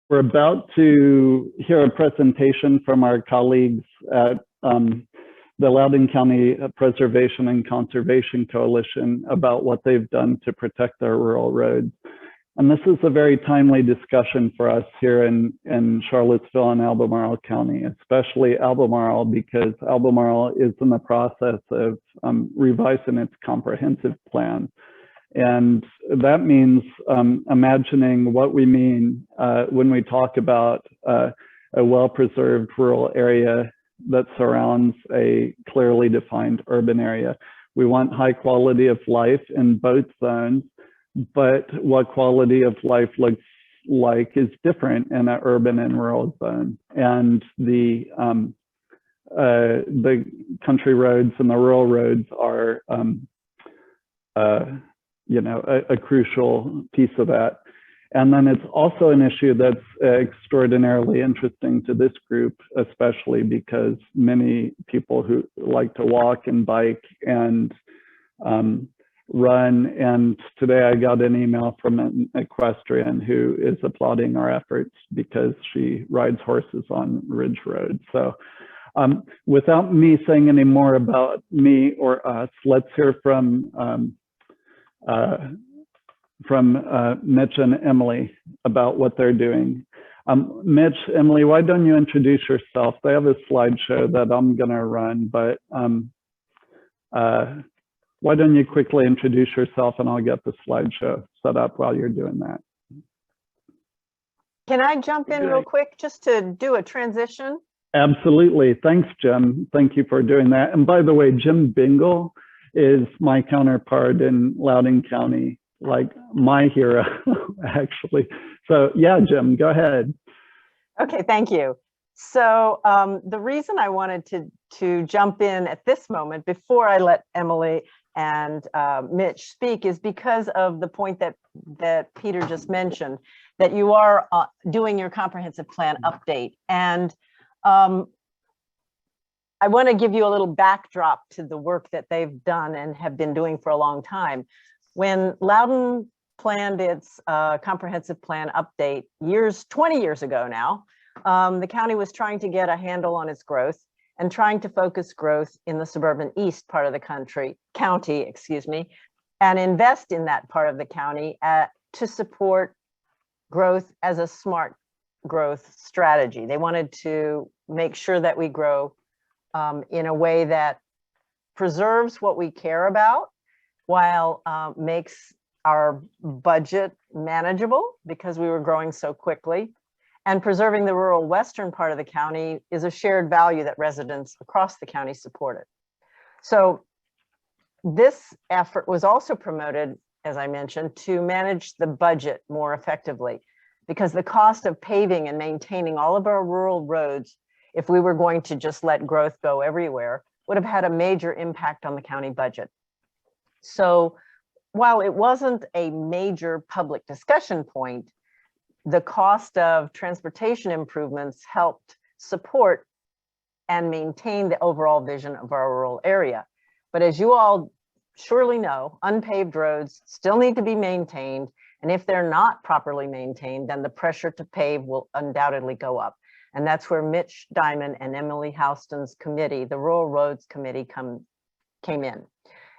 We're about to hear a presentation from our colleagues at the Loudoun County Preservation and Conservation Coalition about what they've done to protect our rural roads. And this is a very timely discussion for us here in Charlottesville and Albemarle County, especially Albemarle, because Albemarle is in the process of revising its comprehensive plan. And that means imagining what we mean when we talk about a well-preserved rural area that surrounds a clearly defined urban area. We want high quality of life in both zones, but what quality of life looks like is different in an urban and rural zone. And the country roads and the rural roads are a crucial piece of that. And then it's also an issue that's extraordinarily interesting to this group, especially because many people who like to walk and bike and run. And today I got an email from an equestrian who is applauding our efforts because she rides horses on Ridge Road. So without me saying any more about me or us, let's hear from Mitch and Emily about what they're doing. Mitch, Emily, why don't you introduce yourself? They have a slideshow that I'm gonna run, but why don't you quickly introduce yourself and I'll get the slideshow set up while you're doing that. Can I jump in real quick just to do a transition? Absolutely, thanks, Jim. Thank you for doing that. And by the way, Jim Bingle is my counterpart in Loudoun County, like my hero, actually. So yeah, Jim, go ahead. Okay, thank you. So the reason I wanted to jump in at this moment before I let Emily and Mitch speak is because of the point that Peter just mentioned, that you are doing your comprehensive plan update. And I want to give you a little backdrop to the work that they've done and have been doing for a long time. When Loudoun planned its comprehensive plan update 20 years ago now, the county was trying to get a handle on its growth and trying to focus growth in the suburban east part of the county, and invest in that part of the county to support growth as a smart growth strategy. They wanted to make sure that we grow in a way that preserves what we care about while makes our budget manageable because we were growing so quickly. And preserving the rural western part of the county is a shared value that residents across the county supported. So this effort was also promoted, as I mentioned, to manage the budget more effectively, because the cost of paving and maintaining all of our rural roads, if we were going to just let growth go everywhere, would have had a major impact on the county budget. So while it wasn't a major public discussion point, the cost of transportation improvements helped support and maintain the overall vision of our rural area. But as you all surely know, unpaved roads still need to be maintained. And if they're not properly maintained, then the pressure to pave will undoubtedly go up. And that's where Mitch Diamond and Emily Houston's committee, the Rural Roads Committee, came in.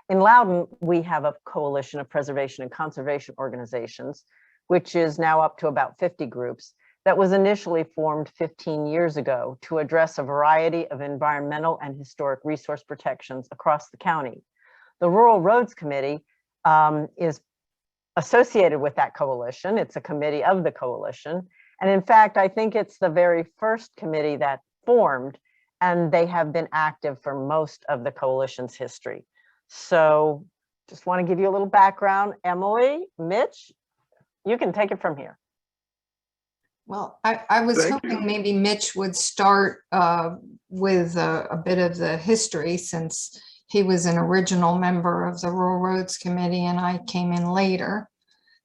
In Loudoun, we have a coalition of preservation and conservation organizations, which is now up to about 50 groups, that was initially formed 15 years ago to address a variety of environmental and historic resource protections across the county. The Rural Roads Committee is associated with that coalition. It's a committee of the coalition. And in fact, I think it's the very first committee that formed, and they have been active for most of the coalition's history. So just want to give you a little background. Emily, Mitch, you can take it from here. Well, I was hoping maybe Mitch would start with a bit of the history, since he was an original member of the Rural Roads Committee and I came in later.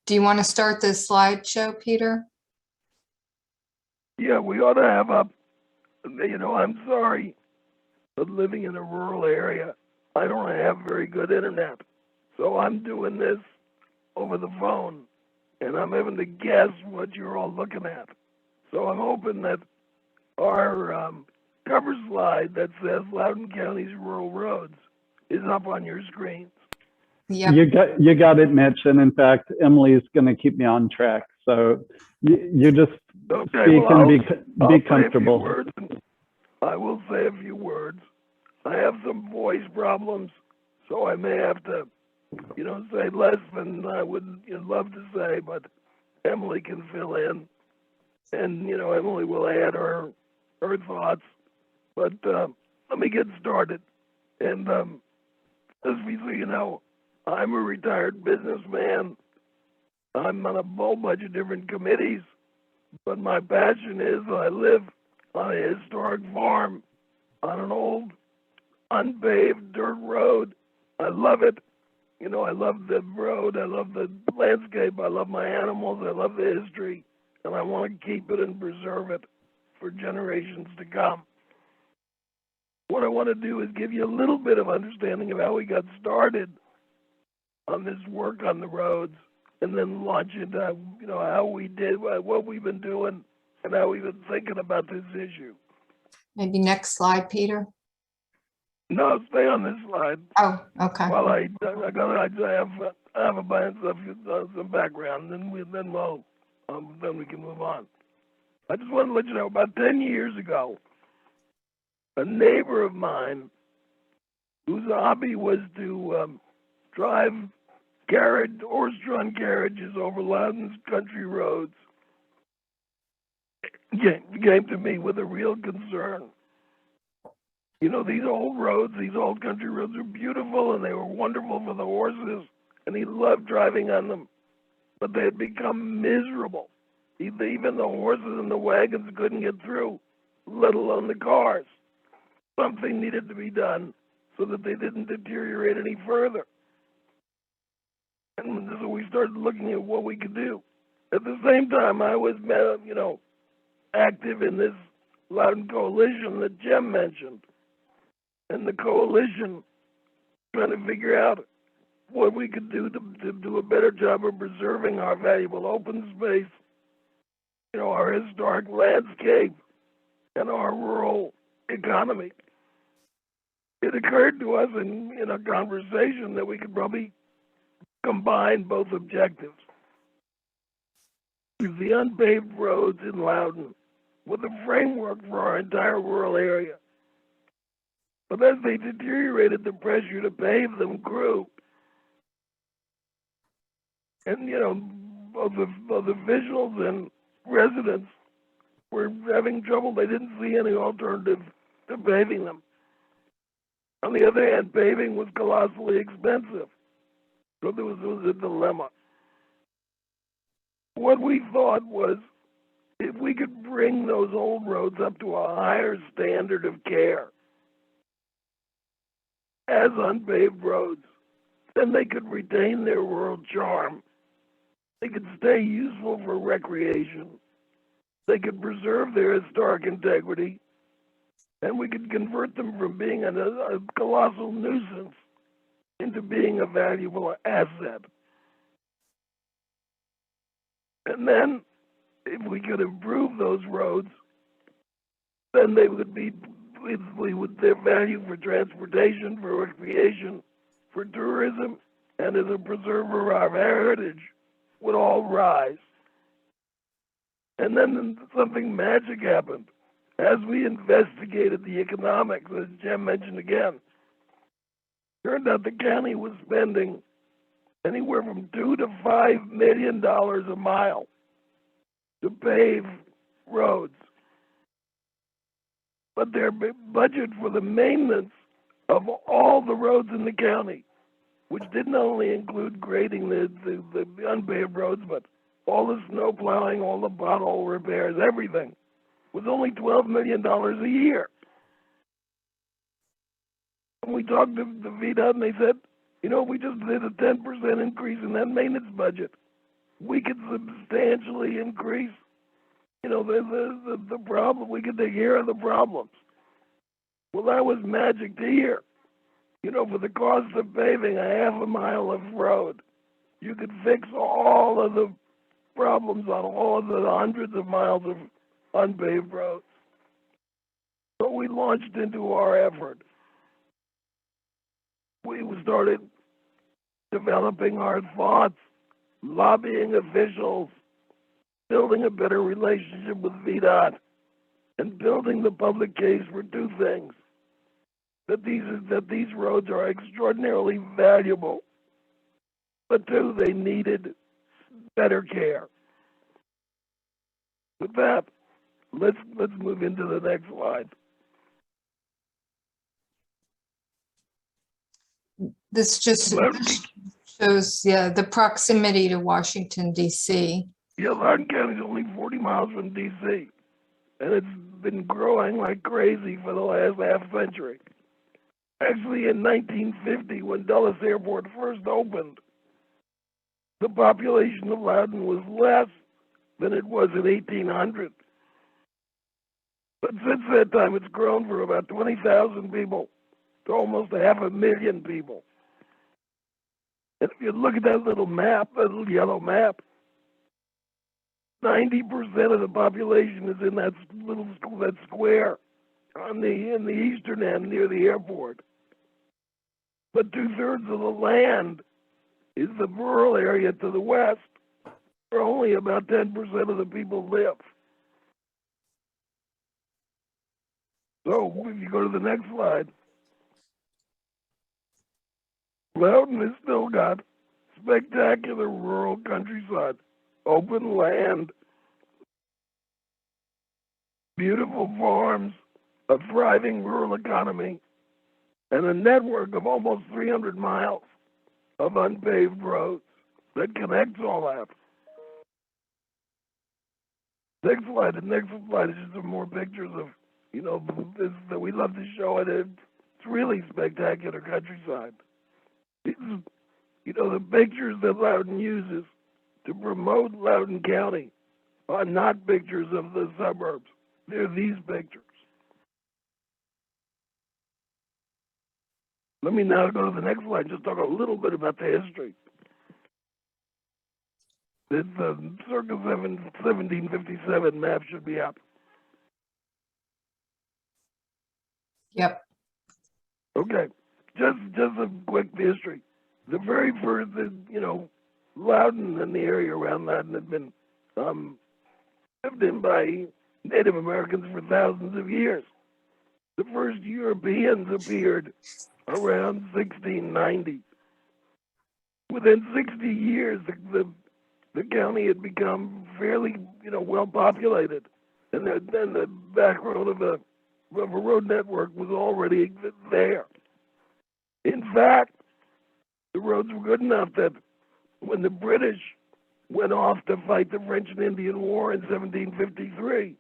Do you want to start this slideshow, Peter? Yeah, we ought to have I'm sorry, but living in a rural area, I don't have very good internet. So I'm doing this over the phone. And I'm having to guess what you're all looking at. So I'm hoping that our cover slide that says Loudoun County's rural roads is up on your screens. Yep. You got it, Mitch. And in fact, Emily's going to keep me on track. So you just Okay, speak well, and I'll be say a few comfortable. words, and I will say a few words. I have some voice problems, so I may have to, say less than I would love to say, but Emily can fill in, and Emily will add her thoughts. But let me get started. And as we so you know, I'm a retired businessman. I'm on a whole bunch of different committees, but my passion is I live on a historic farm on an old unpaved dirt road. I love it. I love the road. I love the landscape. I love my animals. I love the history, and I want to keep it and preserve it for generations to come. What I want to do is give you a little bit of understanding of how we got started on this work on the roads, and then launch into how we did, what we've been doing, and how we've been thinking about this issue. Maybe next slide, Peter. No, stay on this slide. Oh, okay. Well, I have a bunch of some background, and then we can move on. I just want to let you know, about 10 years ago, a neighbor of mine, whose hobby was to drive horse-drawn carriages over Loudoun's country roads, came to me with a real concern. These old roads, these old country roads are beautiful, and they were wonderful for the horses, and he loved driving on them, but they had become miserable. Even the horses and the wagons couldn't get through, let alone the cars. Something needed to be done so that they didn't deteriorate any further. And so we started looking at what we could do. At the same time, I was, active in this Loudoun coalition that Jim mentioned. And the coalition trying to figure out what we could do to do a better job of preserving our valuable open space, our historic landscape, and our rural economy. It occurred to us in a conversation that we could probably combine both objectives. The unpaved roads in Loudoun with a framework for our entire rural area. But as they deteriorated, the pressure to pave them grew. And, both officials and residents were having trouble. They didn't see any alternative to paving them. On the other hand, paving was colossally expensive. So there was a dilemma. What we thought was, if we could bring those old roads up to a higher standard of care as unpaved roads, then they could retain their rural charm. They could stay useful for recreation. They could preserve their historic integrity, and we could convert them from being a colossal nuisance into being a valuable asset. And then, if we could improve those roads, then they would be, with their value for transportation, for recreation, for tourism, and as a preserver of our heritage, would all rise. And then something magic happened. As we investigated the economics, as Jim mentioned again, turned out the county was spending anywhere from $2 to $5 million a mile to pave roads. But their budget for the maintenance of all the roads in the county, which didn't only include grading the unpaved roads, but all the snow plowing, all the pothole repairs, everything, was only $12 million a year. And we talked to the VDOT, and they said, we just did a 10% increase in that maintenance budget. We could substantially increase, the problem. We could take care of the problems. Well, that was magic to hear. For the cost of paving a half a mile of road, you could fix all of the problems on all of the hundreds of miles of unpaved roads. So we launched into our effort. We started developing our thoughts, lobbying officials, building a better relationship with VDOT, and building the public case for two things. That these roads are extraordinarily valuable, but two, they needed better care. With that, let's move into the next slide. This just shows, yeah, the proximity to Washington, D.C. Yeah, Loudoun County is only 40 miles from D.C., and it's been growing like crazy for the last half century. Actually, in 1950, when Dulles Airport first opened, the population of Loudoun was less than it was in 1800. But since that time, it's grown from about 20,000 people to almost 500,000 people. And if you look at that little map, that little yellow map, 90% of the population is in that little that square in the eastern end near the airport. But 2/3 of the land is the rural area to the west, where only about 10% of the people live. So if you go to the next slide, Loudoun has still got spectacular rural countryside, open land, beautiful farms, a thriving rural economy, and a network of almost 300 miles of unpaved roads that connects all that. Next slide. The next slide is just some more pictures of, this that we love to show it. It's really spectacular countryside. The pictures that Loudoun uses to promote Loudoun County are not pictures of the suburbs. They're these pictures. Let me now go to the next slide and just talk a little bit about the history. This circa 1757 map should be up. Yep. Okay, just a quick history. The very first, Loudoun and the area around Loudoun had been lived in by Native Americans for thousands of years. The first Europeans appeared around 1690. Within 60 years, the county had become fairly, well populated, and then the background of a road network was already there. In fact, the roads were good enough that when the British went off to fight the French and Indian War in 1753,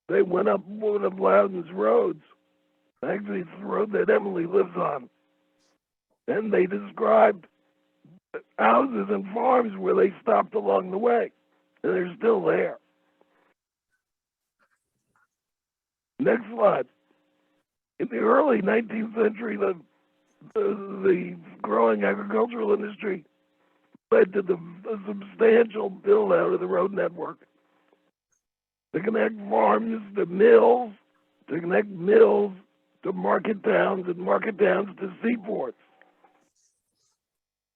they went up one of Loudoun's roads. Actually, it's the road that Emily lives on. And they described houses and farms where they stopped along the way. And they're still there. Next slide. In the early 19th century, the growing agricultural industry led to the substantial build out of the road network to connect farms to mills, to connect mills to market towns, and market towns to seaports.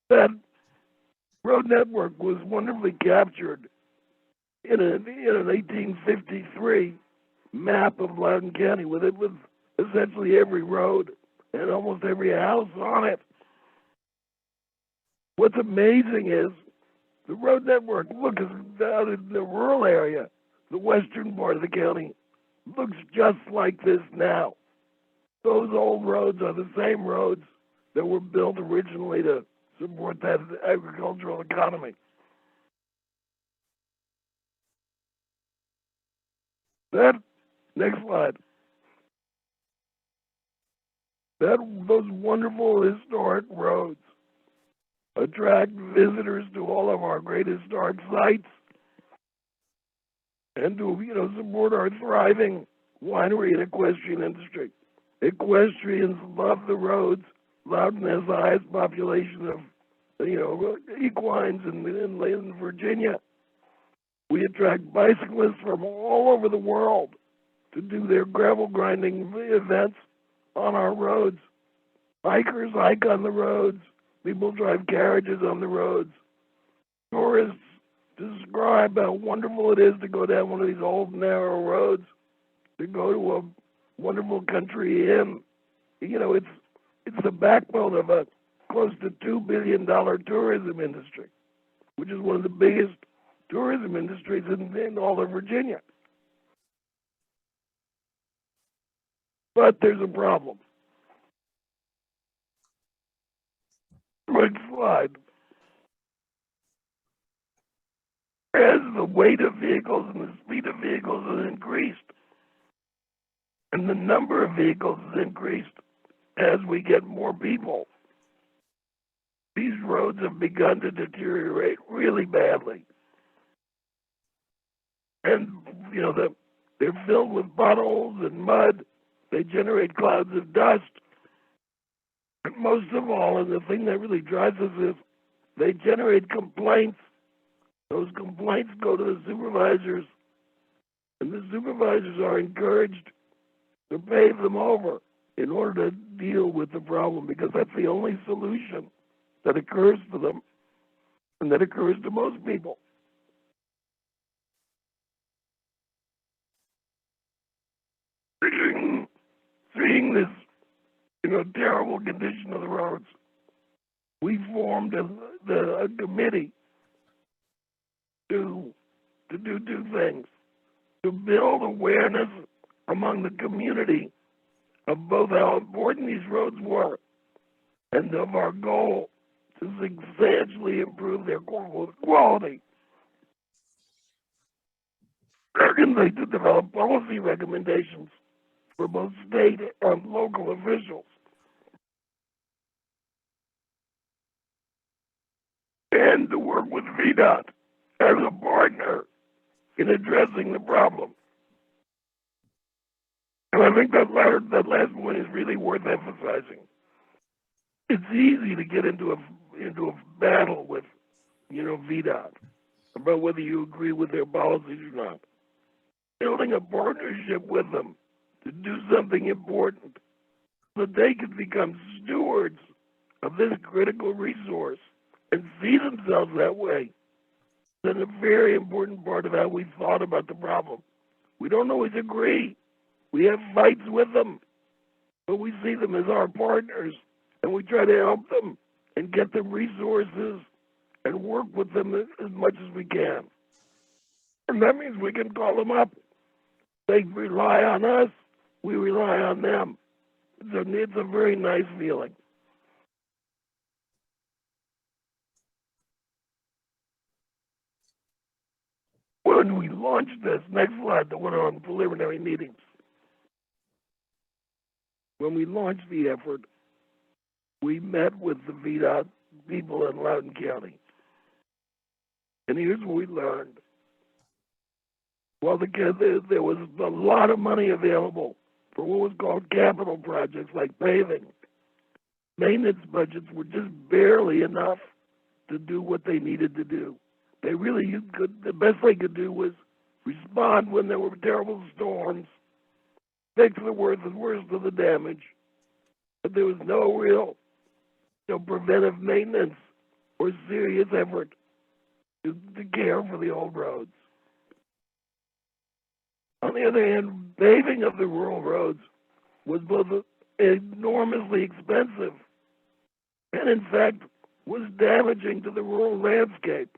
That road network was wonderfully captured in an 1853 map of Loudoun County, with essentially every road and almost every house on it. What's amazing is the road network looks out in the rural area, the western part of the county, looks just like this now. Those old roads are the same roads that were built originally to support that agricultural economy. Next slide. Those wonderful historic roads attract visitors to all of our great historic sites and to support our thriving winery and equestrian industry. Equestrians love the roads. Loudoun has the highest population of equines in Virginia. We attract bicyclists from all over the world to do their gravel grinding events on our roads. Hikers hike on the roads. People drive carriages on the roads. Tourists describe how wonderful it is to go down one of these old narrow roads, to go to a wonderful country inn. You know, it's the backbone of a close to $2 billion tourism industry, which is one of the biggest tourism industries in all of Virginia. But there's a problem. Next slide. As the weight of vehicles and the speed of vehicles has increased, and the number of vehicles has increased as we get more people, these roads have begun to deteriorate really badly. And, you know, they're filled with potholes and mud. They generate clouds of dust. And most of all, and the thing that really drives us is they generate complaints. Those complaints go to the supervisors, and the supervisors are encouraged to pave them over in order to deal with the problem, because that's the only solution that occurs to them and that occurs to most people. Seeing this, you know, terrible condition of the roads, we formed a committee to do two things: to build awareness among the community of both how important these roads were and of our goal to substantially improve their quality. Secondly, to develop policy recommendations for both state and local officials, and to work with VDOT as a partner in addressing the problem. And I think that last point is really worth emphasizing. It's easy to get into a battle with, you know, VDOT about whether you agree with their policies or not. Building a partnership with them to do something important so that they can become stewards of this critical resource and see themselves that way is a very important part of how we thought about the problem. We don't always agree. We have fights with them, but we see them as our partners, and we try to help them and get them resources and work with them as much as we can. And that means we can call them up. They rely on us, we rely on them. It's a very nice feeling. When we launched this, next slide, the one on preliminary meetings. When we launched the effort, we met with the VDOT people in Loudoun County. And here's what we learned. While there was a lot of money available for what was called capital projects like paving, maintenance budgets were just barely enough to do what they needed to do. They really could, the best they could do was respond when there were terrible storms, fix the worst of the damage, but there was no preventive maintenance or serious effort to care for the old roads. On the other hand, paving of the rural roads was both enormously expensive and, in fact, was damaging to the rural landscape.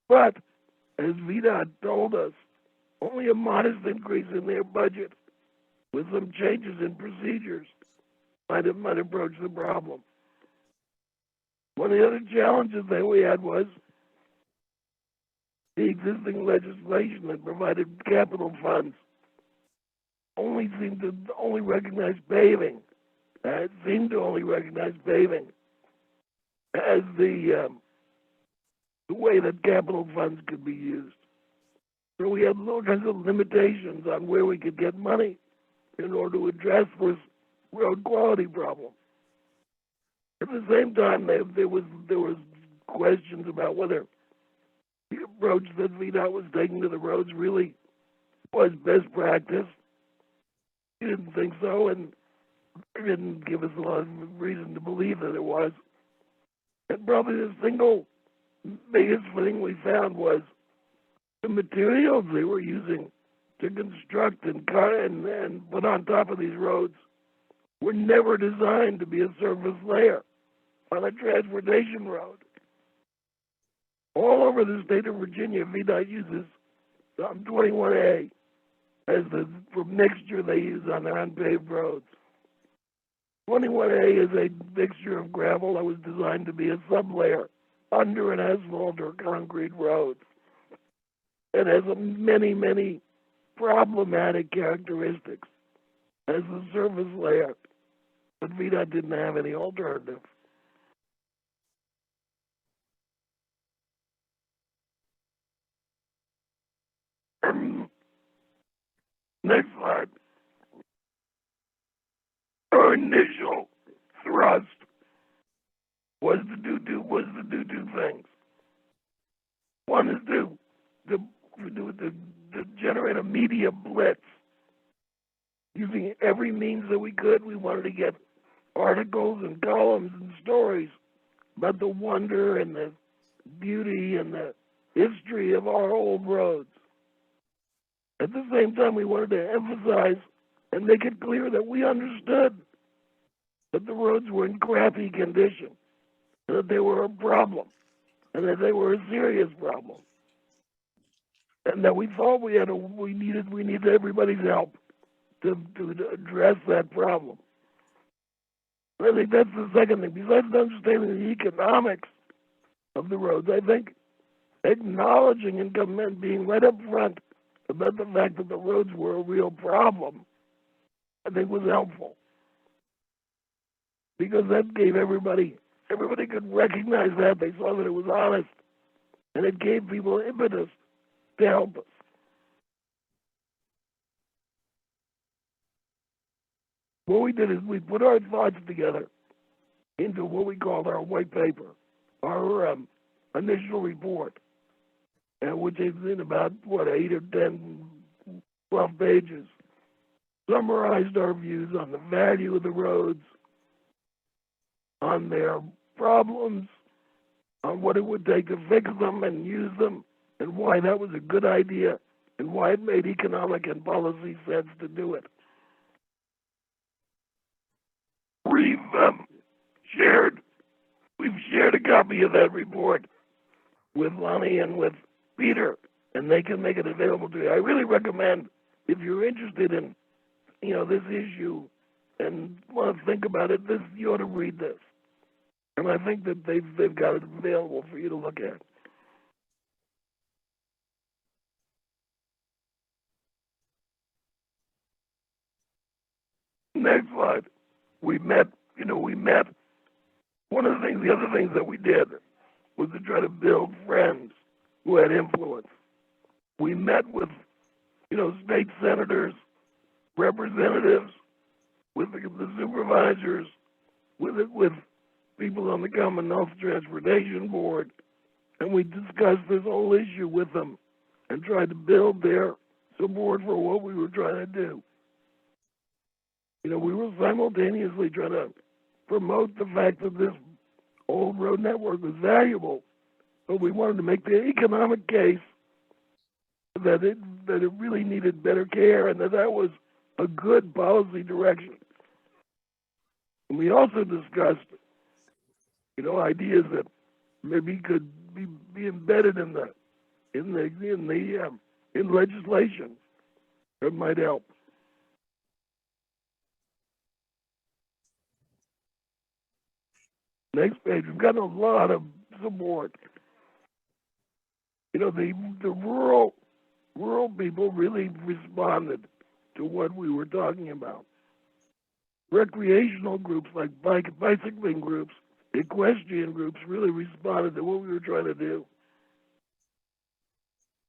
But, as VDOT told us, only a modest increase in their budget with some changes in procedures might approach the problem. One of the other challenges that we had was the existing legislation that provided capital funds seemed to only recognize paving as the way that capital funds could be used. So we had all kinds of limitations on where we could get money in order to address this road quality problem. At the same time, there was questions about whether the approach that VDOT was taking to the roads really was best practice. He didn't think so, and he didn't give us a lot of reason to believe that it was. And probably the single biggest thing we found was the materials they were using to construct and cut and put on top of these roads were never designed to be a surface layer on a transportation road. All over the state of Virginia, VDOT uses 21A as the mixture they use on their unpaved roads. 21A is a mixture of gravel that was designed to be a sublayer under an asphalt or concrete road. It has many, many problematic characteristics as a surface layer, but VDOT didn't have any alternative. Next slide. Our initial thrust was to do two things. One is to generate a media blitz using every means that we could. We wanted to get articles and columns and stories about the wonder and the beauty and the history of our old roads. At the same time, we wanted to emphasize and make it clear that we understood that the roads were in crappy condition, and that they were a problem, and that they were a serious problem, and that we thought we needed everybody's help to address that problem. I think that's the second thing. Besides understanding the economics of the roads, I think acknowledging and being right up front about the fact that the roads were a real problem, I think was helpful. Because that gave everybody could recognize that. They saw that it was honest. And it gave people impetus to help us. What we did is we put our thoughts together into what we called our white paper, our initial report, which is in about, 8 or 10, 12 pages, summarized our views on the value of the roads, on their problems, on what it would take to fix them and use them, and why that was a good idea, and why it made economic and policy sense to do it. We've shared a copy of that report with Lonnie and with Peter, and they can make it available to you. I really recommend, if you're interested in, this issue and want to think about it, you ought to read this. And I think that they've got it available for you to look at. Next slide. We met. The other things that we did was to try to build friends who had influence. We met with, state senators, representatives, with the supervisors, with people on the Commonwealth Transportation Board, and we discussed this whole issue with them and tried to build their support for what we were trying to do. We were simultaneously trying to promote the fact that this old road network was valuable, but we wanted to make the economic case that it really needed better care and that was a good policy direction. And we also discussed, ideas that maybe could be embedded in legislation that might help. Next page, we've got a lot of support. The rural people really responded to what we were talking about. Recreational groups like bicycling groups, equestrian groups really responded to what we were trying to do.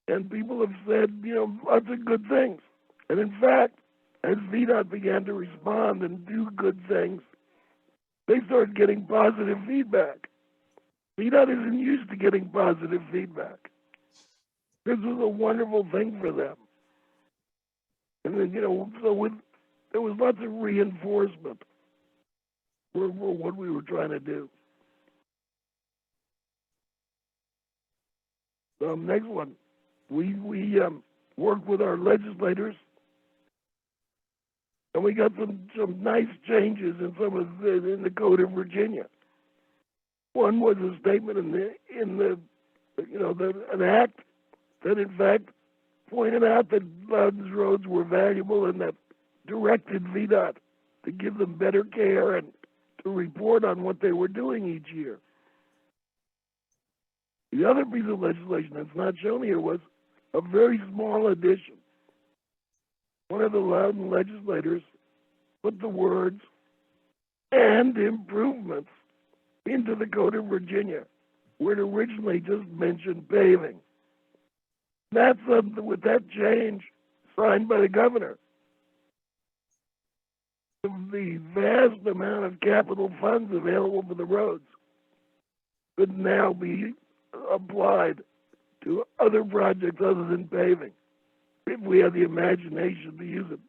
And people have said, lots of good things. And in fact, as VDOT began to respond and do good things, they started getting positive feedback. VDOT isn't used to getting positive feedback. This was a wonderful thing for them. And then, there was lots of reinforcement for what we were trying to do. Next one, we worked with our legislators, and we got some nice changes in in the Code of Virginia. One was a statement an act that in fact pointed out that Loudoun's roads were valuable and that directed VDOT to give them better care and to report on what they were doing each year. The other piece of legislation that's not shown here was a very small addition. One of the Loudoun legislators put the words "and improvements" into the Code of Virginia, where it originally just mentioned paving. That's with that change signed by the governor. The vast amount of capital funds available for the roads could now be applied to other projects other than paving, if we have the imagination to use it.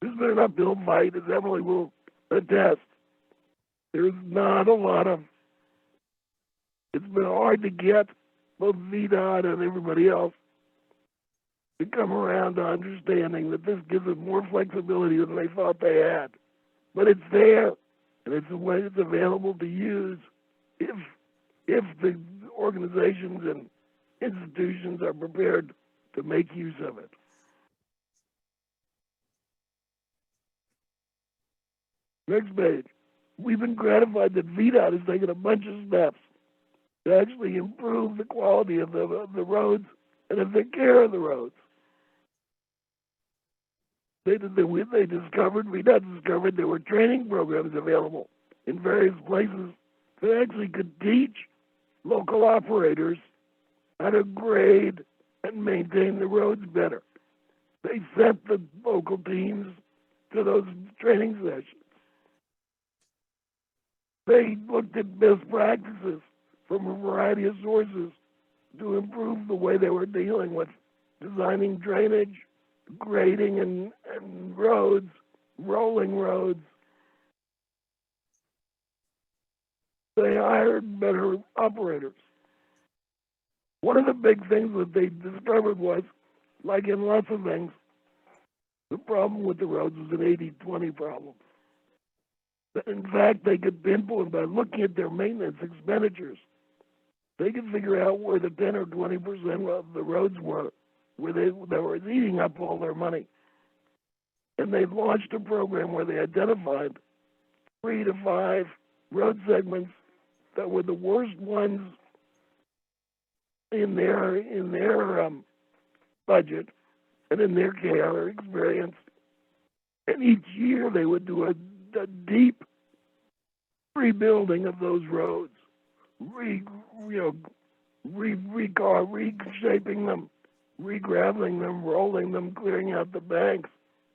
This has been an uphill fight, as Emily will attest. There's not a lot of, it's been hard to get both VDOT and everybody else to come around to understanding that this gives them more flexibility than they thought they had. But it's there, and it's a way it's available to use if the organizations and institutions are prepared to make use of it. Next page. We've been gratified that VDOT has taken a bunch of steps to actually improve the quality of the roads and of the care of the roads. VDOT discovered there were training programs available in various places that actually could teach local operators how to grade and maintain the roads better. They sent the local teams to those training sessions. They looked at best practices from a variety of sources to improve the way they were dealing with designing drainage, grading and roads, rolling roads. They hired better operators. One of the big things that they discovered was, like in lots of things, the problem with the roads was an 80-20 problem. In fact, they could pinpoint by looking at their maintenance expenditures. They could figure out where the 10 or 20% of the roads were, where they were eating up all their money. And they launched a program where they identified 3 to 5 road segments that were the worst ones in their budget and in their care experience. And each year they would do a deep rebuilding of those roads, reshaping them, regraveling them, rolling them, clearing out the banks,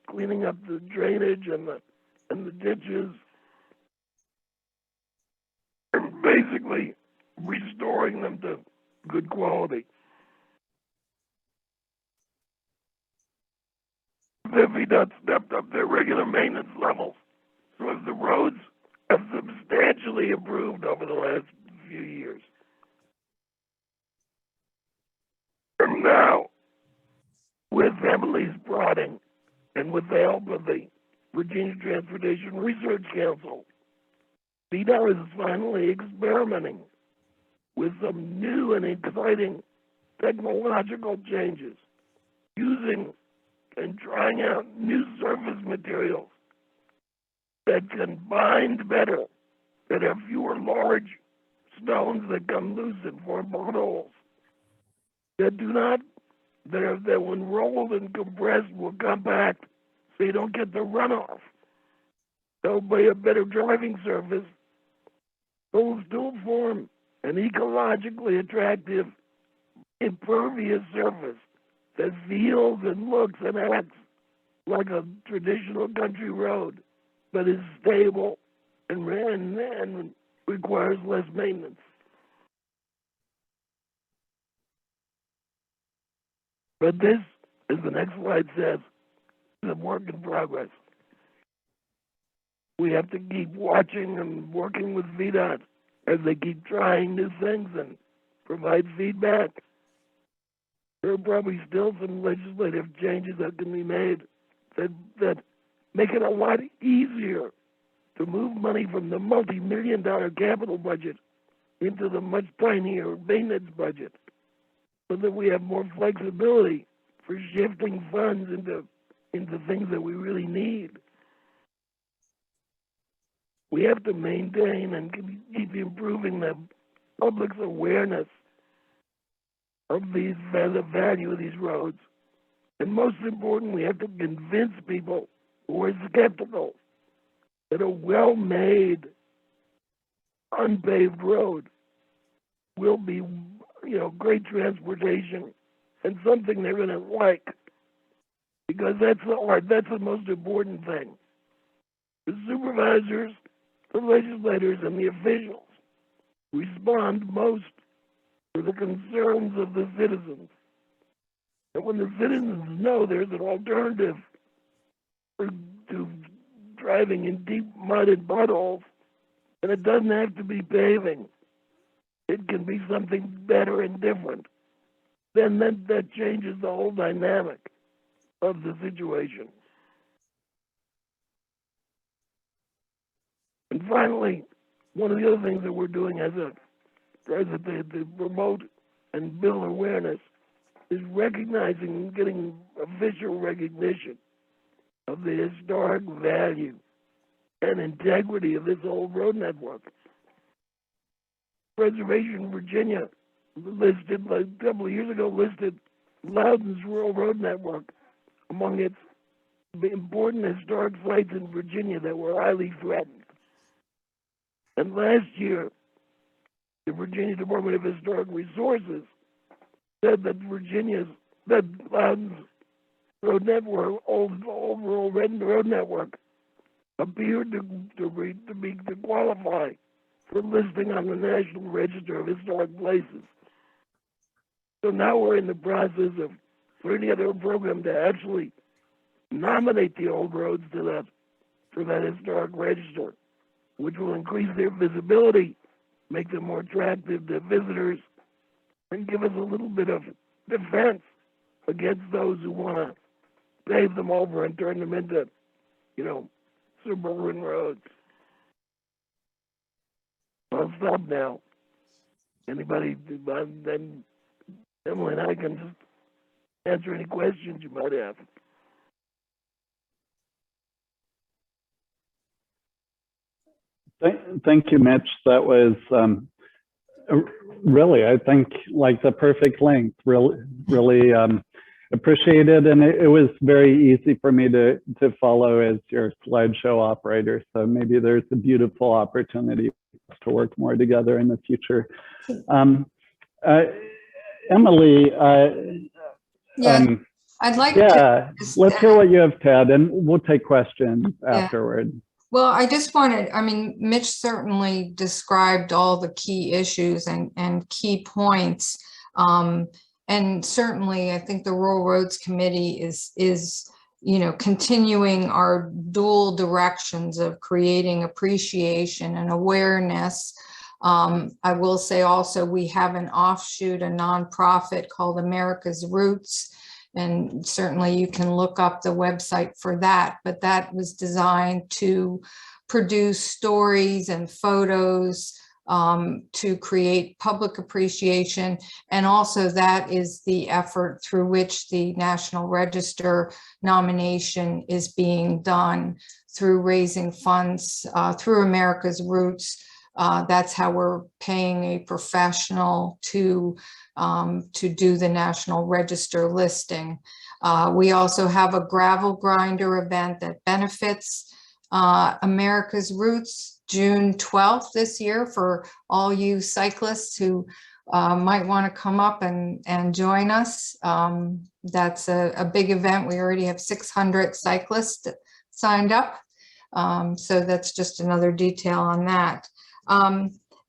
cleaning up the drainage and the ditches, and basically restoring them to good quality. VDOT stepped up their regular maintenance levels, so as the roads have substantially improved over the last few years. And now, with Emily's prodding and with the help of the Virginia Transportation Research Council, VDOT is finally experimenting with some new and exciting technological changes, using and trying out new surface materials that can bind better, that have fewer large stones that come loose and form potholes, that when rolled and compressed will compact so you don't get the runoff. They'll be a better driving surface. They'll still form an ecologically attractive, impervious surface that feels and looks and acts like a traditional country road, but is stable and requires less maintenance. But this, as the next slide says, is a work in progress. We have to keep watching and working with VDOT as they keep trying new things and provide feedback. There are probably still some legislative changes that can be made that make it a lot easier to move money from the multi-million-dollar capital budget into the much tinier maintenance budget, so that we have more flexibility for shifting funds into things that we really need. We have to maintain and keep improving the public's awareness of the value of these roads. And most important, we have to convince people who are skeptical that a well-made, unpaved road will be, great transportation and something they're going to like. Because that's the most important thing. The supervisors, the legislators, and the officials respond most to the concerns of the citizens. And when the citizens know there's an alternative to driving in deep mud and potholes, and it doesn't have to be paving, it can be something better and different, then that changes the whole dynamic of the situation. And finally, one of the other things that we're doing to promote and build awareness is recognizing and getting official recognition of the historic value and integrity of this old road network. Preservation Virginia listed, a couple of years ago, listed Loudoun's rural road network among its important historic sites in Virginia that were highly threatened. And last year, the Virginia Department of Historic Resources said that Loudoun's road network, old rural road network, appeared to qualify for listing on the National Register of Historic Places. So now we're in the process of putting together a program to actually nominate the old roads to that historic register, which will increase their visibility, make them more attractive to visitors, and give us a little bit of defense against those who want to pave them over and turn them into, suburban roads. I'll stop now. Anybody, then Emily and I can just answer any questions you might have. Thank you, Mitch. That was really, I think, like the perfect length. Really appreciated, and it was very easy for me to follow as your slideshow operator. So maybe there's a beautiful opportunity to work more together in the future. Emily, I'd like to. Let's hear what you have to add, and we'll take questions afterward. Well, I just wanted, Mitch certainly described all the key issues and key points. And certainly I think the Rural Roads Committee is continuing our dual directions of creating appreciation and awareness. I will say also we have an offshoot, a nonprofit called America's Roots. And certainly you can look up the website for that, but that was designed to produce stories and photos to create public appreciation. And also that is the effort through which the National Register nomination is being done, through raising funds through America's Roots. That's how we're paying a professional to do the National Register listing. We also have a gravel grinder event that benefits America's Roots, June 12th this year, for all you cyclists who might want to come up and join us. That's a big event. We already have 600 cyclists signed up. So that's just another detail on that.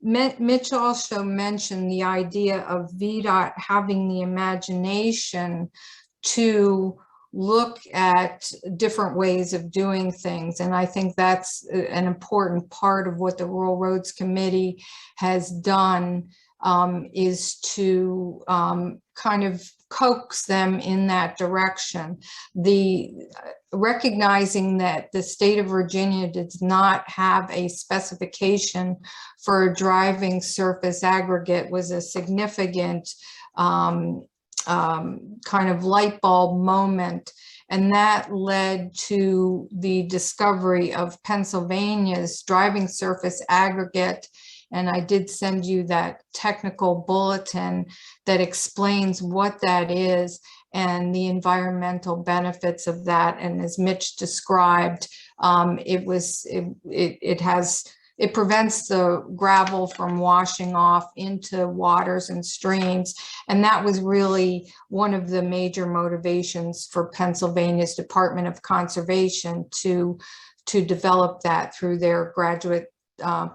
Mitch also mentioned the idea of VDOT having the imagination to look at different ways of doing things. And I think that's an important part of what the Rural Roads Committee has done, is to kind of coax them in that direction. Recognizing that the state of Virginia does not have a specification for a driving surface aggregate was a significant kind of light bulb moment. And that led to the discovery of Pennsylvania's driving surface aggregate. And I did send you that technical bulletin that explains what that is and the environmental benefits of that. And as Mitch described, it prevents the gravel from washing off into waters and streams. And that was really one of the major motivations for Pennsylvania's Department of Conservation to develop that through their graduate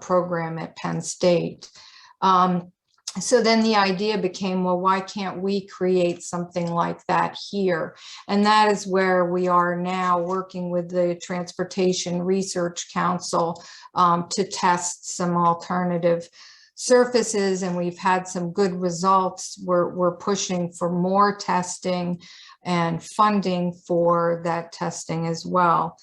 program at Penn State. So then the idea became, well, why can't we create something like that here? And that is where we are now, working with the Transportation Research Council to test some alternative surfaces, and we've had some good results. We're pushing for more testing and funding for that testing as well.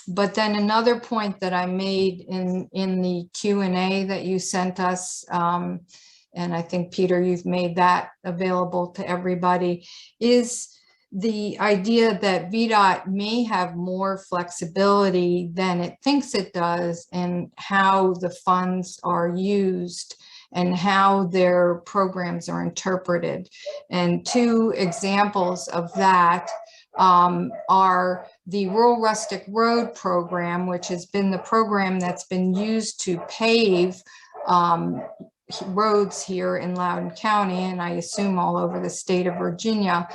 But then another point that I made in the Q&A that you sent us, and I think, Peter, you've made that available to everybody, is the idea that VDOT may have more flexibility than it thinks it does in how the funds are used and how their programs are interpreted. And two examples of that are the Rural Rustic Road program, which has been the program that's been used to pave roads here in Loudoun County, and I assume all over the state of Virginia,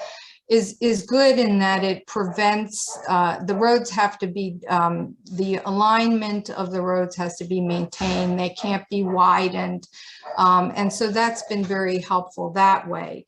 is good in that it prevents, the roads have to be, the alignment of the roads has to be maintained. They can't be widened. And so that's been very helpful that way.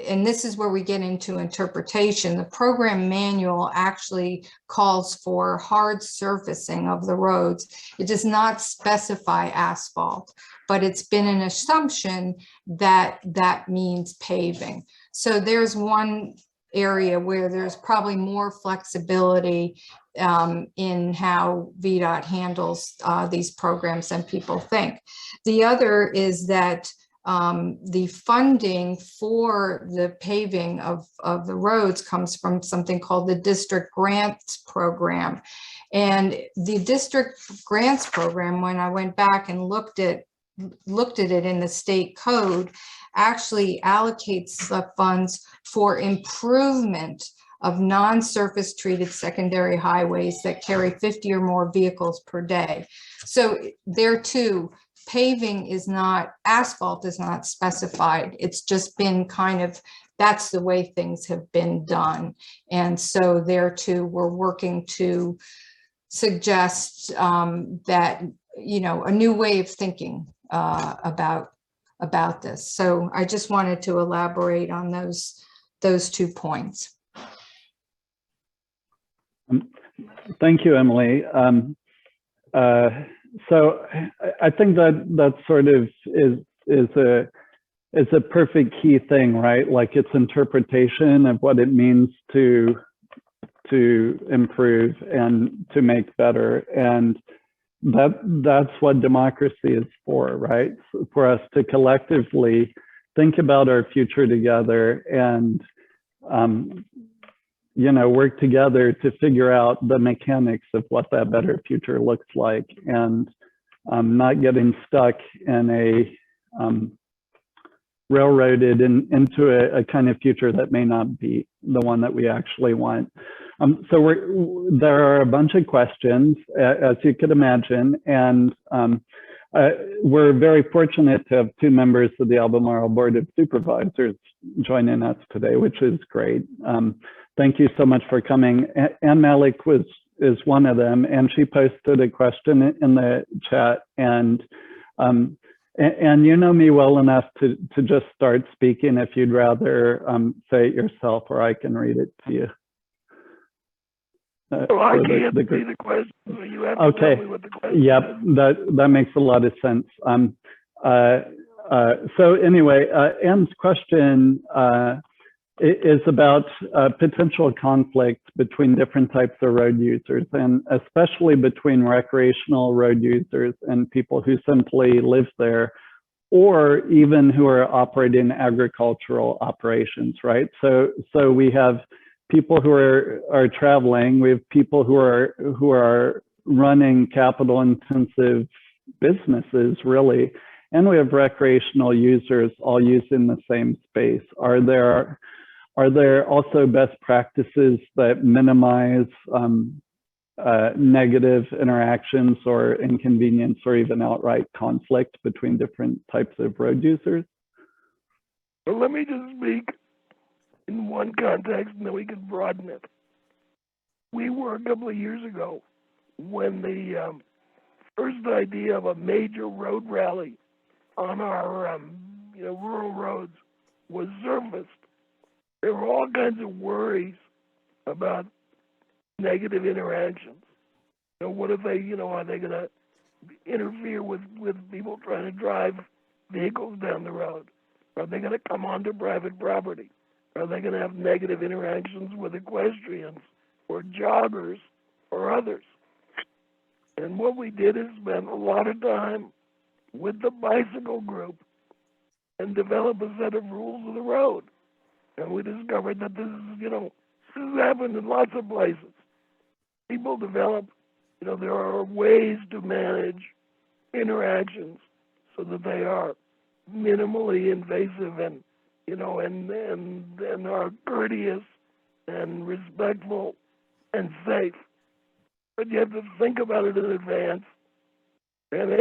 And this is where we get into interpretation. The program manual actually calls for hard surfacing of the roads. It does not specify asphalt, but it's been an assumption that that means paving. So there's one area where there's probably more flexibility in how VDOT handles these programs than people think. The other is that the funding for the paving of the roads comes from something called the District Grants Program. And the District Grants Program, when I went back and looked at it in the state code, actually allocates the funds for improvement of non-surface treated secondary highways that carry 50 or more vehicles per day. So there too, paving is not, asphalt is not specified. It's just been kind of, that's the way things have been done. And so there too, we're working to suggest that, you know, a new way of thinking about this. So I just wanted to elaborate on those 2 points. Thank you, Emily. So I think that sort of is a perfect key thing, right? Like, it's interpretation of what it means to improve and to make better, and that's what democracy is for, right? For us to collectively think about our future together and you know, work together to figure out the mechanics of what that better future looks like, and not getting stuck in a railroaded into a kind of future that may not be the one that we actually want. So there are a bunch of questions, as you could imagine, and we're very fortunate to have 2 members of the Albemarle Board of Supervisors joining us today, which is great. Thank you so much for coming. Ann Malik is one of them, and she posted a question in the chat. And And you know me well enough to just start speaking if you'd rather say it yourself, or I can read it to you. Well, I can't see the question, so you have to okay. tell me what the question Yep, is. that makes a lot of sense. So anyway, Anne's question is about potential conflict between different types of road users, and especially between recreational road users and people who simply live there, or even who are operating agricultural operations, right? So we have people who are traveling, we have people who are running capital intensive businesses, really, and we have recreational users all using the same space. Are there also best practices that minimize negative interactions or inconvenience or even outright conflict between different types of road users? Well, let me just speak in one context and then we can broaden it. We were a couple of years ago when the first idea of a major road rally on our rural roads was surfaced. There were all kinds of worries about negative interactions. What if they, are they going to interfere with people trying to drive vehicles down the road? Are they going to come onto private property? Are they going to have negative interactions with equestrians or joggers or others? And what we did is spend a lot of time with the bicycle group and develop a set of rules of the road. And we discovered that this has happened in lots of places. People develop, there are ways to manage interactions so that they are minimally invasive and are courteous and respectful and safe. But you have to think about it in advance and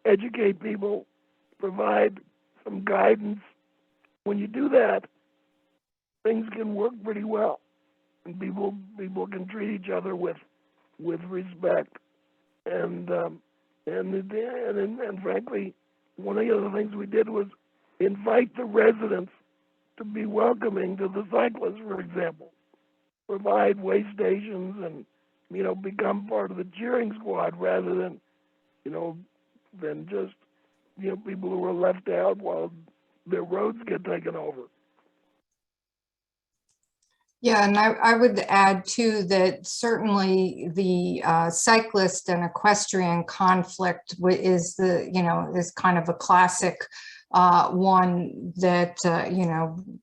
educate people, provide some guidance. When you do that, things can work pretty well, and people can treat each other with respect. And frankly, one of the other things we did was invite the residents to be welcoming to the cyclists, for example. Provide way stations and become part of the cheering squad rather than just people who are left out while their roads get taken over. Yeah, and I would add too that certainly the cyclist and equestrian conflict is is kind of a classic one that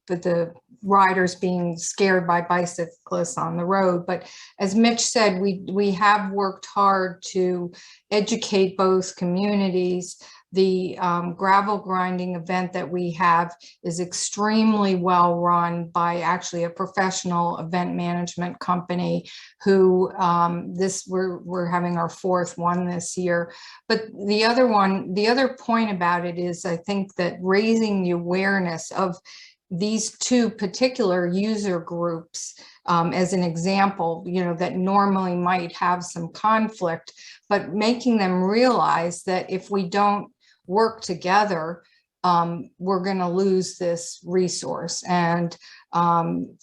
but the riders being scared by bicyclists on the road. But as Mitch said, we have worked hard to educate both communities. The gravel grinding event that we have is extremely well run by actually a professional event management company who we're having our fourth one this year. But the other point about it is, I think that raising the awareness of these two particular user groups as an example, that normally might have some conflict, but making them realize that if we don't work together, we're going to lose this resource. And in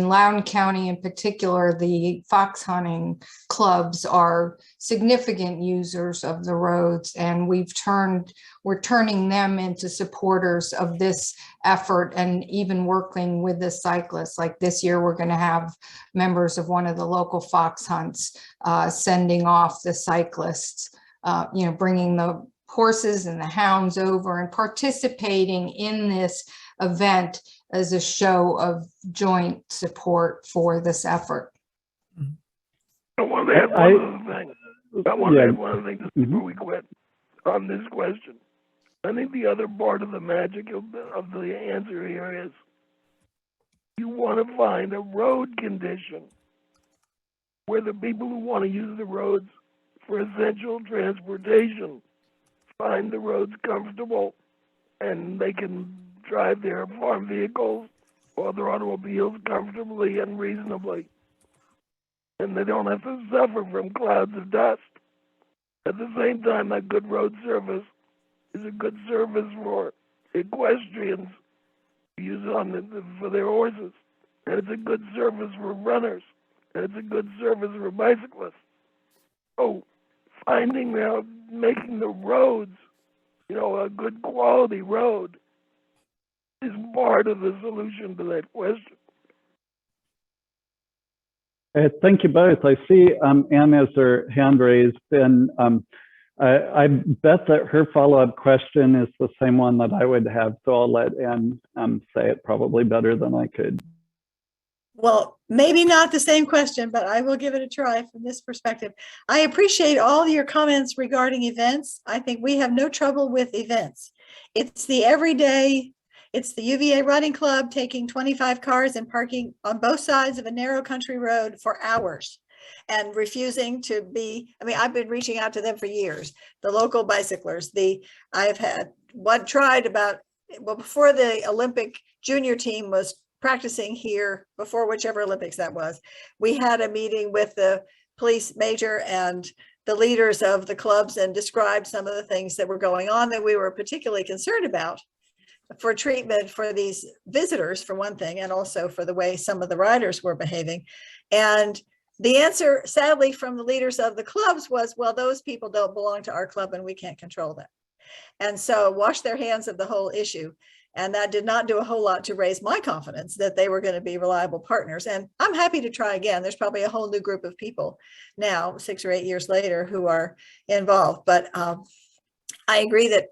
Loudoun County in particular, the fox hunting clubs are significant users of the roads, and we're turning them into supporters of this effort, and even working with the cyclists. Like this year, we're going to have members of one of the local fox hunts sending off the cyclists, bringing the horses and the hounds over and participating in this event as a show of joint support for this effort. I want to add one other thing. I want to add one other thing just before we quit on this question. I think the other part of the magic of the answer here is you want to find a road condition where the people who want to use the roads for essential transportation find the roads comfortable and they can drive their farm vehicles or their automobiles comfortably and reasonably. And they don't have to suffer from clouds of dust. At the same time, that good road surface is a good service for equestrians to use for their horses, and it's a good service for runners, and it's a good service for bicyclists. So finding out, making the roads, a good quality road is part of the solution to that question. Thank you both. I see Anne has her hand raised, and I bet that her follow-up question is the same one that I would have, so I'll let Anne say it probably better than I could. Well, maybe not the same question, but I will give it a try from this perspective. I appreciate all your comments regarding events. I think we have no trouble with events. It's the everyday, it's the UVA Running Club taking 25 cars and parking on both sides of a narrow country road for hours and refusing to be, I've been reaching out to them for years. The local bicyclers, I've had one tried before the Olympic junior team was practicing here, before whichever Olympics that was, we had a meeting with the police major and the leaders of the clubs and described some of the things that were going on that we were particularly concerned about for treatment for these visitors, for one thing, and also for the way some of the riders were behaving. And the answer, sadly, from the leaders of the clubs was, well, those people don't belong to our club and we can't control them. And so wash their hands of the whole issue. And that did not do a whole lot to raise my confidence that they were going to be reliable partners. And I'm happy to try again. There's probably a whole new group of people now, 6 or 8 years later, who are involved. But I agree that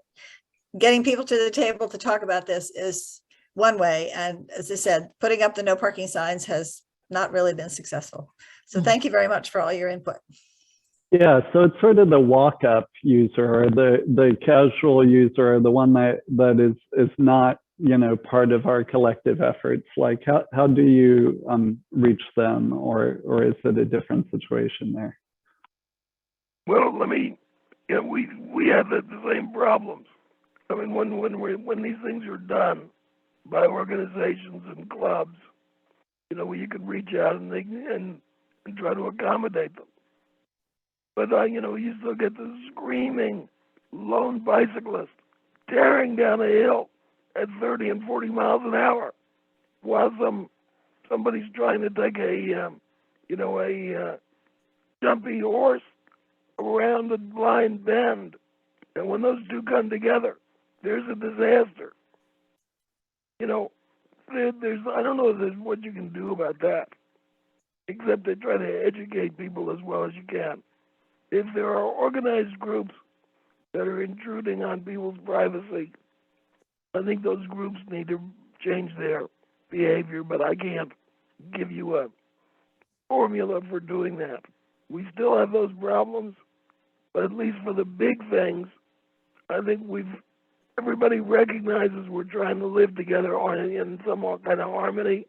getting people to the table to talk about this is one way. And as I said, putting up the no parking signs has not really been successful. So thank you very much for all your input. Yeah, so it's sort of the walk-up user, or the casual user, or the one that is not, part of our collective efforts. Like, how do you reach them, or is it a different situation there? Well, we have the same problems. When these things are done by organizations and clubs, you can reach out and try to accommodate them. But, you still get the screaming lone bicyclist tearing down a hill at 30 and 40 miles an hour while somebody's trying to take a jumpy horse around a blind bend. And when those two come together, there's a disaster. I don't know if there's what you can do about that, except to try to educate people as well as you can. If there are organized groups that are intruding on people's privacy, I think those groups need to change their behavior, but I can't give you a formula for doing that. We still have those problems, but at least for the big things, I think everybody recognizes we're trying to live together in some kind of harmony.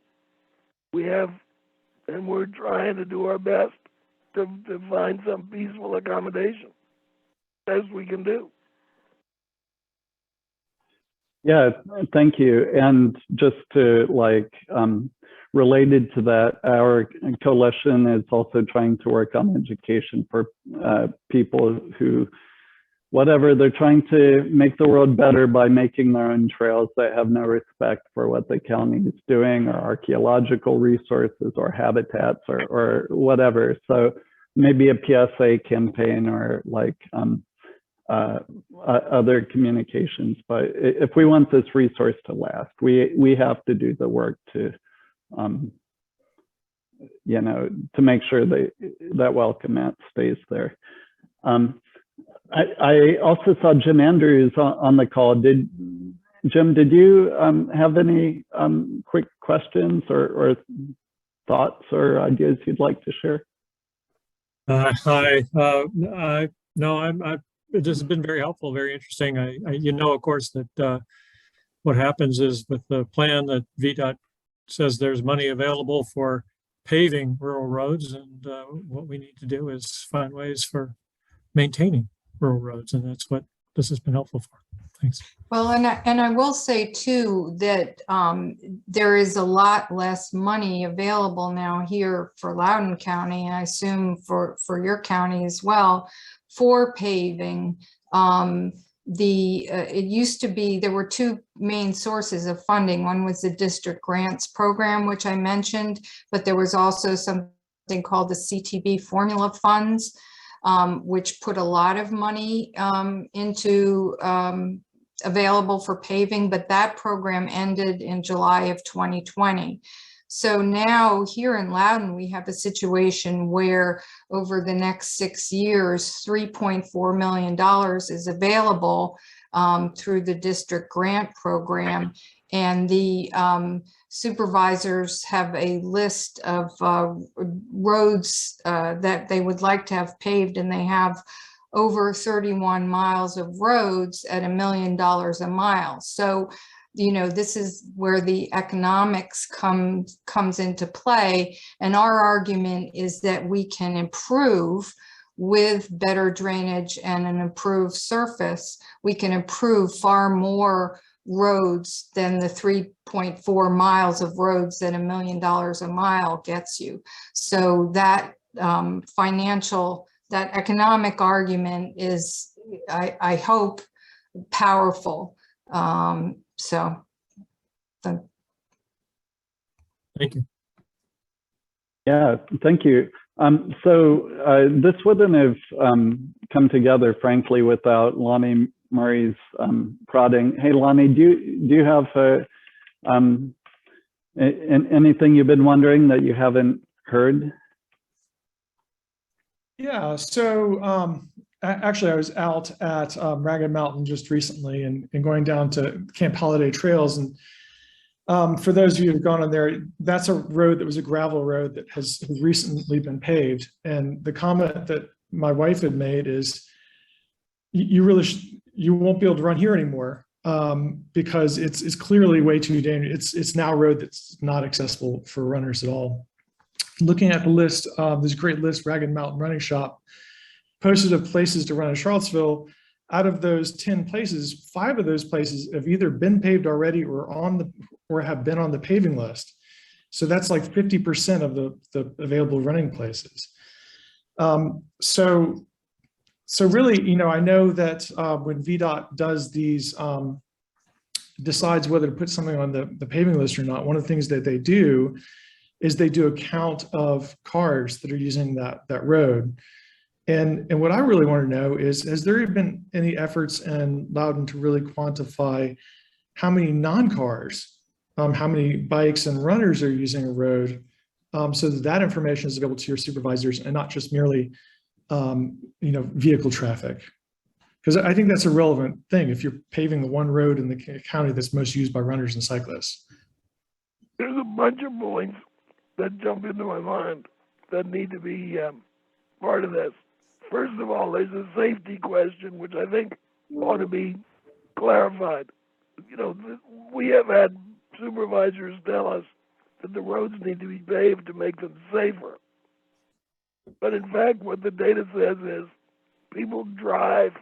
And we're trying to do our best to find some peaceful accommodation as we can do. Yeah, thank you. And just to related to that, our coalition is also trying to work on education for people who, whatever, they're trying to make the world better by making their own trails that have no respect for what the county is doing, or archaeological resources, or habitats, or whatever. So maybe a PSA campaign, or other communications. But if we want this resource to last, we have to do the work to make sure that welcome mat stays there. I also saw Jim Andrews on the call. Jim, did you have any quick questions or thoughts or ideas you'd like to share? Hi. No, this has been very helpful, very interesting. Of course, that what happens is with the plan that VDOT says there's money available for paving rural roads, and what we need to do is find ways for maintaining rural roads, and that's what this has been helpful for. Thanks. Well, and I will say too that there is a lot less money available now here for Loudoun County, and I assume for your county as well, for paving. it used to be, there were two main sources of funding. One was the district grants program, which I mentioned, but there was also something called the CTB formula funds, which put a lot of money into available for paving, but that program ended in July of 2020. So now here in Loudoun, we have a situation where over the next 6 years, $3.4 million is available through the district grant program. And the supervisors have a list of roads that they would like to have paved, and they have over 31 miles of roads at $1 million a mile. So, you know, this is where the economics comes into play. And our argument is that we can improve with better drainage and an improved surface. We can improve far more roads than the 3.4 miles of roads that $1 million a mile gets you. So that that economic argument is, I hope, powerful. So. Thank you. Yeah, thank you. This wouldn't have come together, frankly, without Lonnie Murray's prodding. Hey, Lonnie, do you have anything you've been wondering that you haven't heard? Yeah, so actually I was out at Ragged Mountain just recently and going down to Camp Holiday Trails. And for those of you who've gone on there, that's a road that was a gravel road that has recently been paved. And the comment that my wife had made is, you won't be able to run here anymore because it's clearly way too dangerous. It's now a road that's not accessible for runners at all. Looking at the list, there's a great list, Ragged Mountain Running Shop posted of places to run in Charlottesville. Out of those 10 places, 5 of those places have either been paved already or have been on the paving list. So that's like 50% of the available running places. So really, you know, I know that when VDOT does these, decides whether to put something on the paving list or not, one of the things that they do is they do a count of cars that are using that road. And what I really want to know is, has there been any efforts in Loudoun to really quantify how many non-cars, how many bikes and runners are using a road, so that information is available to your supervisors and not just merely, you know, vehicle traffic? Because I think that's a relevant thing if you're paving the one road in the county that's most used by runners and cyclists. There's a bunch of points that jump into my mind that need to be part of this. First of all, there's a safety question, which I think ought to be clarified. You know, we have had supervisors tell us that the roads need to be paved to make them safer. But in fact, what the data says is people drive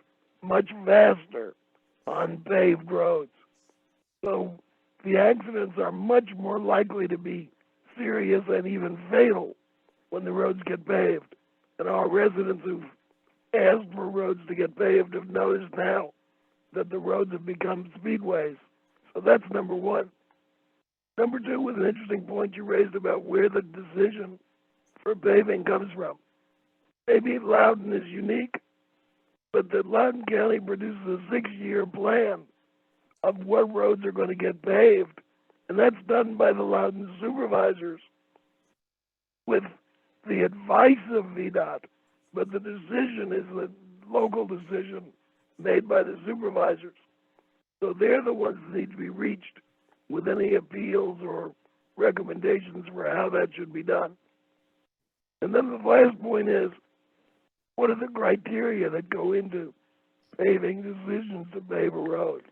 much faster on paved roads. So the accidents are much more likely to be serious and even fatal when the roads get paved. And our residents who've asked for roads to get paved have noticed now that the roads have become speedways. So that's number one. Number two was an interesting point you raised about where the decision for paving comes from. Maybe Loudoun is unique, but that Loudoun County produces a 6-year plan of what roads are going to get paved. And that's done by the Loudoun supervisors with the advice of VDOT, but the decision is the local decision made by the supervisors. So they're the ones that need to be reached with any appeals or recommendations for how that should be done. And then the last point is, what are the criteria that go into paving decisions to pave a road?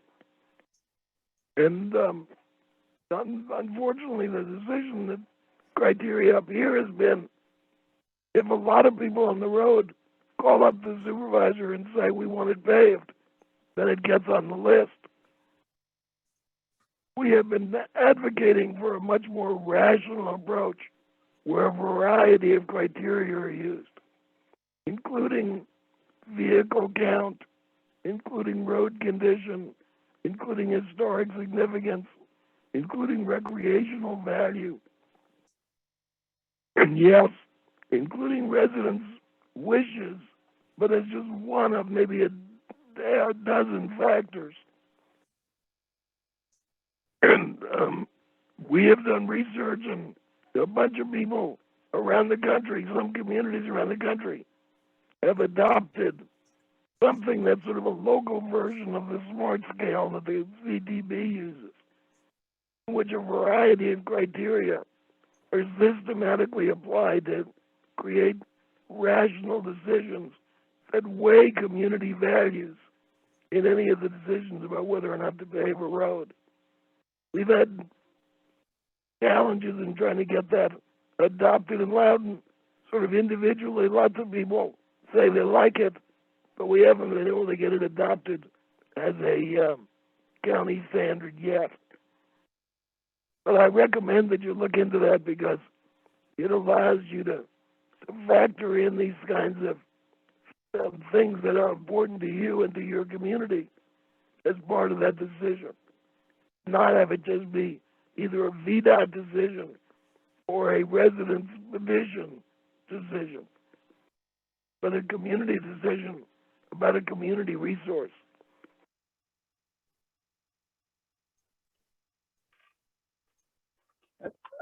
And unfortunately, the decision, the criteria up here has been, if a lot of people on the road call up the supervisor and say, we want it paved, then it gets on the list. We have been advocating for a much more rational approach where a variety of criteria are used, including vehicle count, including road condition, including historic significance, including recreational value, and yes, including residents' wishes, but it's just one of maybe a dozen factors. And we have done research, and a bunch of people around the country, some communities around the country, have adopted something that's sort of a local version of the SMART scale that the CTB uses, in which a variety of criteria are systematically applied to create rational decisions that weigh community values in any of the decisions about whether or not to pave a road. We've had challenges in trying to get that adopted in Loudoun, sort of individually. Lots of people say they like it, but we haven't been able to get it adopted as a county standard yet. But I recommend that you look into that because it allows you to factor in these kinds of things that are important to you and to your community as part of that decision. Not have it just be either a VDOT decision or a residence division decision, but a community decision about a community resource.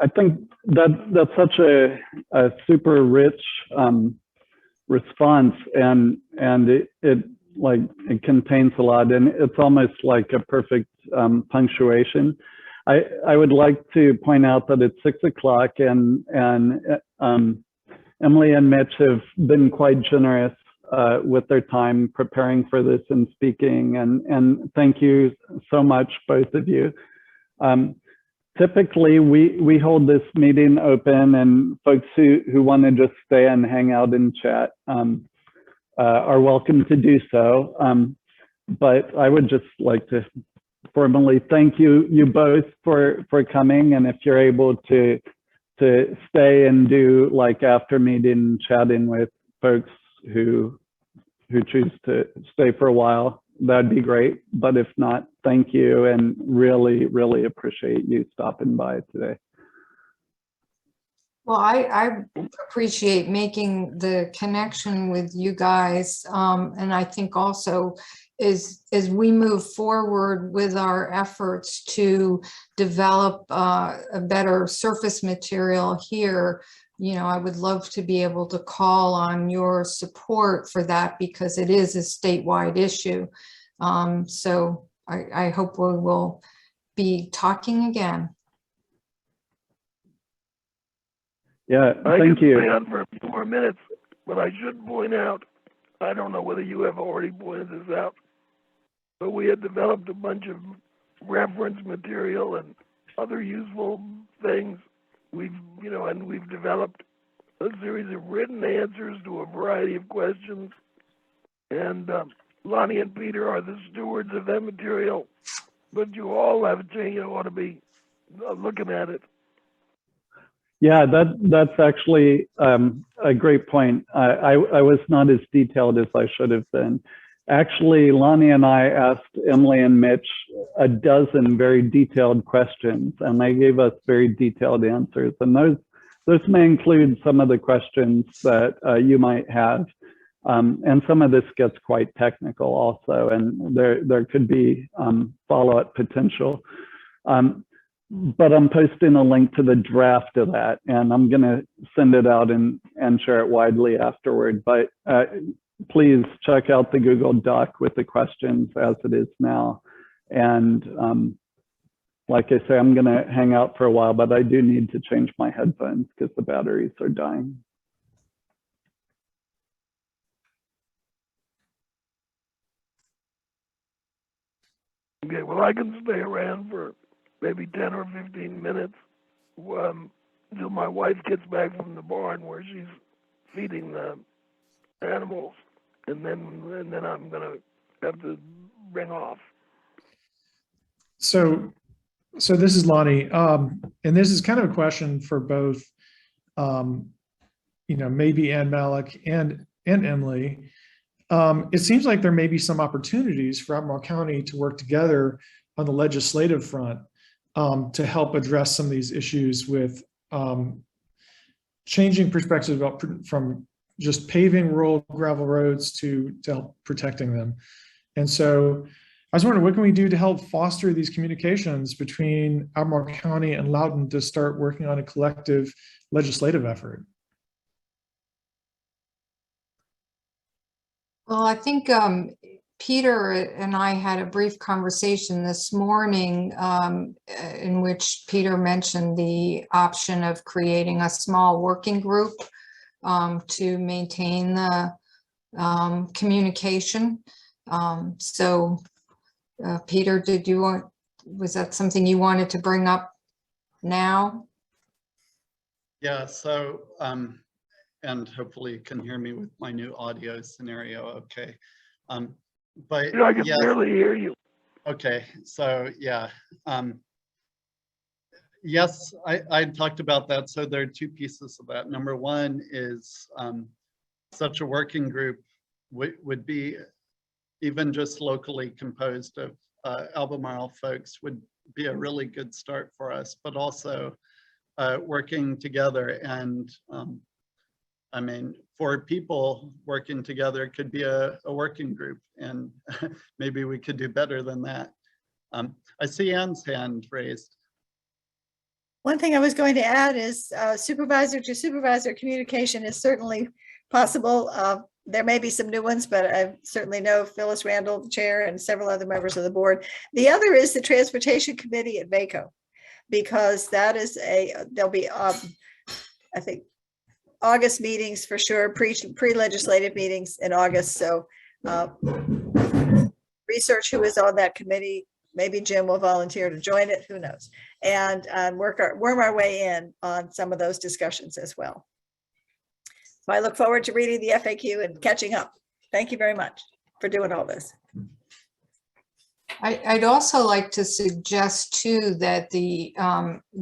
I think that's such a super rich response, and it contains a lot, and it's almost like a perfect punctuation. I would like to point out that it's 6 o'clock, and Emily and Mitch have been quite generous with their time preparing for this and speaking, and thank you so much, both of you. Typically, we hold this meeting open, and folks who want to just stay and hang out and chat are welcome to do so. But I would just like to formally thank you both for coming, and if you're able to stay and do like after meeting chatting with folks who choose to stay for a while, that'd be great. But if not, thank you, and really, really appreciate you stopping by today. Well, I appreciate making the connection with you guys. And I think also as we move forward with our efforts to develop a better surface material here, you know, I would love to be able to call on your support for that because it is a statewide issue. So I hope we will be talking again. Yeah, I thank can you. stay on for a few more minutes, but I should point out, I don't know whether you have already pointed this out, but we had developed a bunch of reference material and other useful things. We've developed a series of written answers to a variety of questions, and Lonnie and Peter are the stewards of that material, but you all have a chance, ought to be looking at it. Yeah, that's actually a great point. I was not as detailed as I should have been. Actually, Lonnie and I asked Emily and Mitch a dozen very detailed questions, and they gave us very detailed answers. And those may include some of the questions that you might have. And some of this gets quite technical also, and there could be follow-up potential. But I'm posting a link to the draft of that, and I'm going to send it out and share it widely afterward. But please check out the Google Doc with the questions as it is now. And like I say, I'm going to hang out for a while, but I do need to change my headphones because the batteries are dying. Okay, well, I can stay around for maybe 10 or 15 minutes until my wife gets back from the barn where she's feeding the animals, and then I'm gonna have to ring off. So this is Lonnie, and this is kind of a question for both, maybe Ann Malik and Emily. it seems like there may be some opportunities for Albemarle County to work together on the legislative front to help address some of these issues with changing perspectives about from just paving rural gravel roads to help protecting them. And so I was wondering, what can we do to help foster these communications between Albemarle County and Loudoun to start working on a collective legislative effort? Well, I think Peter and I had a brief conversation this morning in which Peter mentioned the option of creating a small working group to maintain the communication. So Peter, was that something you wanted to bring up now? Yeah, so, and hopefully you can hear me with my new audio scenario, okay. But I can yes, barely hear you. okay, so yeah. Yes, I talked about that. So there are two pieces of that. Number one is such a working group would be, even just locally composed of Albemarle folks, would be a really good start for us, but also working together. And I mean, for people working together could be a working group, and maybe we could do better than that. I see Anne's hand raised. One thing I was going to add is supervisor to supervisor communication is certainly possible. There may be some new ones, but I certainly know Phyllis Randall, the chair, and several other members of the board. The other is the Transportation Committee at VACO, because that is there'll be, I think, August meetings for sure, pre-legislative meetings in August. So research who is on that committee. Maybe Jim will volunteer to join it, who knows, and worm our way in on some of those discussions as well. So I look forward to reading the FAQ and catching up. Thank you very much for doing all this. I'd also like to suggest too that the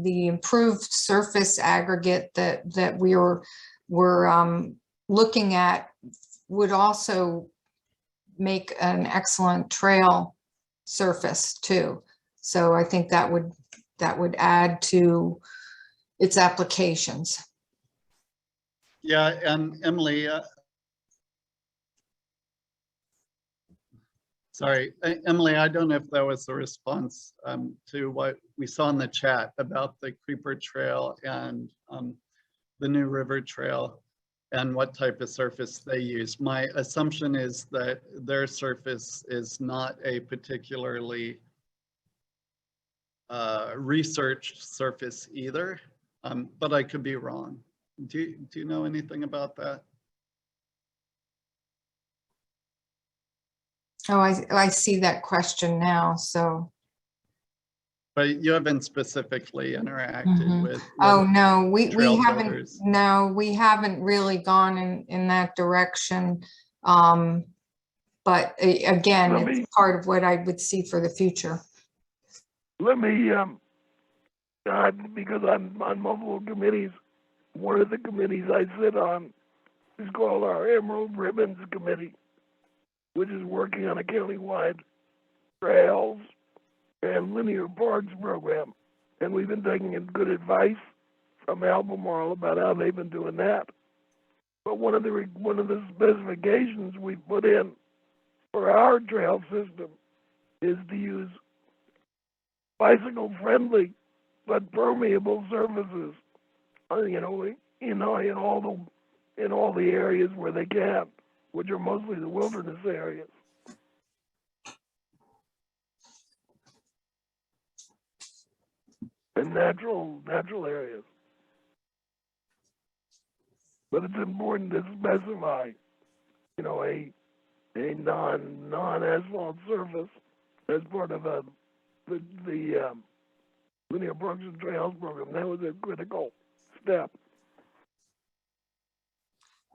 improved surface aggregate that we're looking at would also make an excellent trail surface too. So I think that would add to its applications. Yeah, and Emily, sorry, Emily, I don't know if that was a response to what we saw in the chat about the Creeper Trail and the New River Trail and what type of surface they use. My assumption is that their surface is not a particularly researched surface either, but I could be wrong. Do you know anything about that? Oh, I see that question now, so. But you haven't specifically interacted with Oh, no, we haven't, builders. no, we haven't really gone in that direction. But again, it's part of what I would see for the future. Let me, because I'm on multiple committees, one of the committees I sit on is called our Emerald Ribbons Committee, which is working on a county-wide trails and linear parks program. And we've been taking good advice from Albemarle about how they've been doing that. But one of the specifications we put in for our trail system is to use bicycle-friendly but permeable surfaces, in all the areas where they can, which are mostly the wilderness areas. And natural areas. But it's important to specify, a non-asphalt surface as part of the linear parks and trails program. That was a critical step.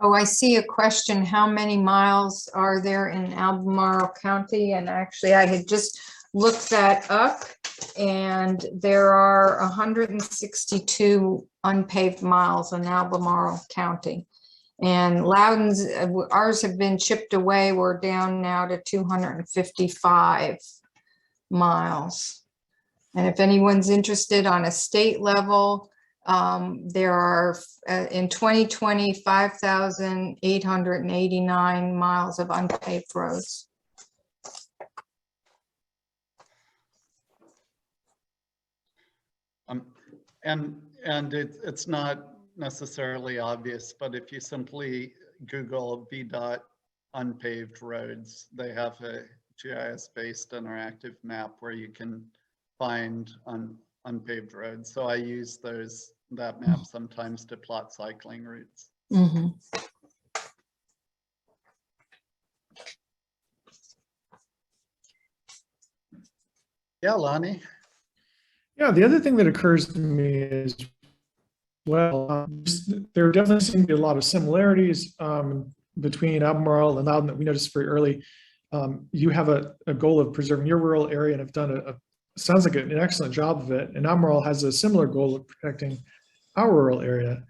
Oh, I see a question. How many miles are there in Albemarle County? And actually, I had just looked that up, and there are 162 unpaved miles in Albemarle County. And Loudoun's, ours have been chipped away. We're down now to 255 miles. And if anyone's interested on a state level, there are in 2020, 5,889 miles of unpaved roads. And it's not necessarily obvious, but if you simply Google VDOT unpaved roads, they have a GIS-based interactive map where you can find unpaved roads. So I use that map sometimes to plot cycling routes. Mm-hmm. Yeah, Lonnie. Yeah, the other thing that occurs to me is, well, there definitely seem to be a lot of similarities between Albemarle and Loudoun that we noticed very early. You have a goal of preserving your rural area and have done sounds like an excellent job of it. And Albemarle has a similar goal of protecting our rural area.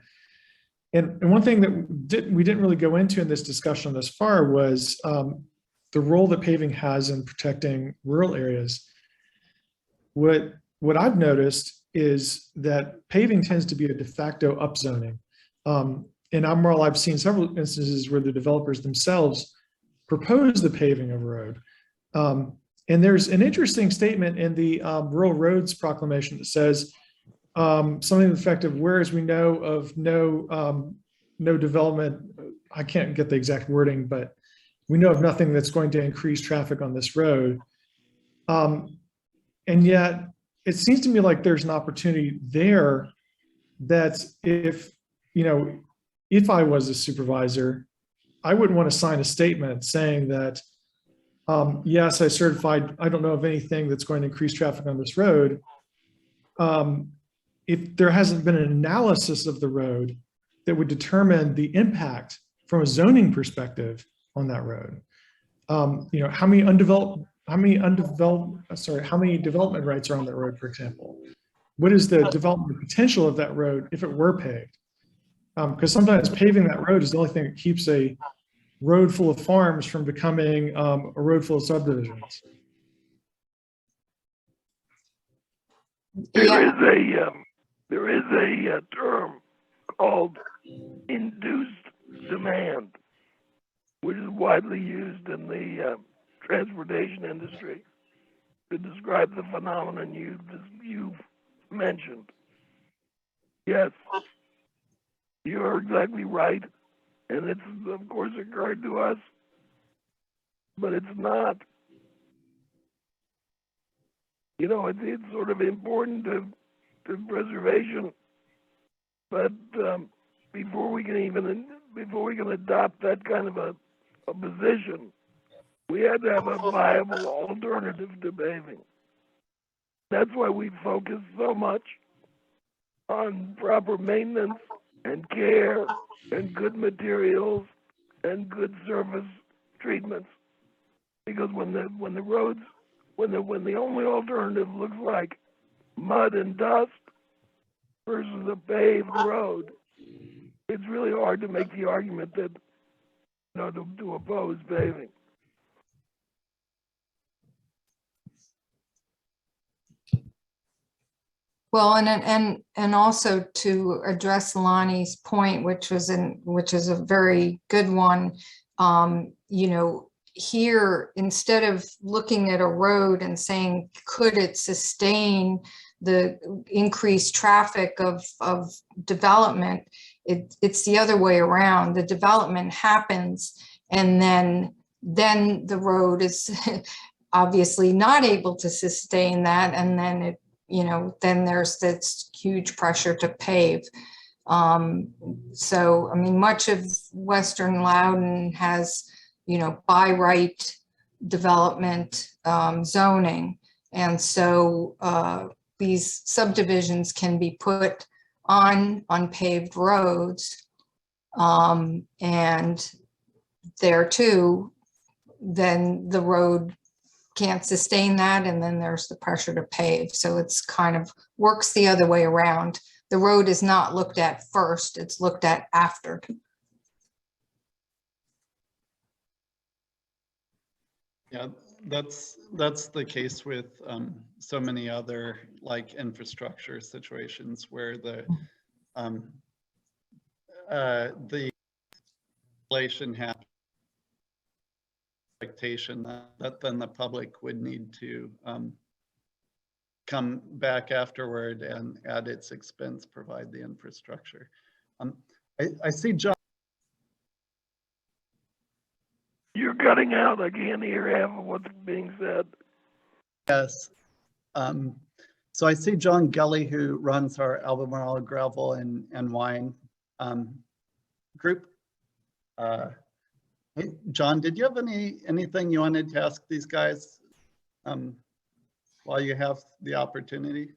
And one thing that we didn't really go into in this discussion thus far was the role that paving has in protecting rural areas. What I've noticed is that paving tends to be a de facto upzoning. In Albemarle, I've seen several instances where the developers themselves propose the paving of a road. And there's an interesting statement in the Rural Roads Proclamation that says something to the effect of, whereas we know of no development, I can't get the exact wording, but we know of nothing that's going to increase traffic on this road. And yet it seems to me like there's an opportunity there that if I was a supervisor, I wouldn't want to sign a statement saying that, yes, I certified, I don't know of anything that's going to increase traffic on this road. If there hasn't been an analysis of the road that would determine the impact from a zoning perspective on that road. How many development rights are on that road, for example? What is the development potential of that road if it were paved? Because sometimes paving that road is the only thing that keeps a road full of farms from becoming a road full of subdivisions. There is a term called induced demand, which is widely used in the transportation industry to describe the phenomenon you've mentioned. Yes, you're exactly right, and it's of course occurred to us, but it's not. It's sort of important to preservation, but before we can adopt that kind of a position, we had to have a viable alternative to paving. That's why we focus so much on proper maintenance and care and good materials and good surface treatments. Because when the only alternative looks like mud and dust versus a paved road, it's really hard to make the argument that to oppose paving. Well, and also to address Lonnie's point, which is a very good one. Here, instead of looking at a road and saying, could it sustain the increased traffic of development, it's the other way around. The development happens, and then the road is obviously not able to sustain that, and then then there's this huge pressure to pave. So, I mean, much of Western Loudoun has, by right development zoning. And so these subdivisions can be put on unpaved roads. And there too, then the road can't sustain that, and then there's the pressure to pave. So it's kind of works the other way around. The road is not looked at first, it's looked at after. Yeah, that's the case with so many other like infrastructure situations where the regulation has expectation that then the public would need to come back afterward and at its expense provide the infrastructure. I see John. You're cutting out. I can't hear half of what's being said. Yes. So I see John Gelly, who runs our Albemarle Gravel and Wine group. Hey, John, did you have anything you wanted to ask these guys while you have the opportunity?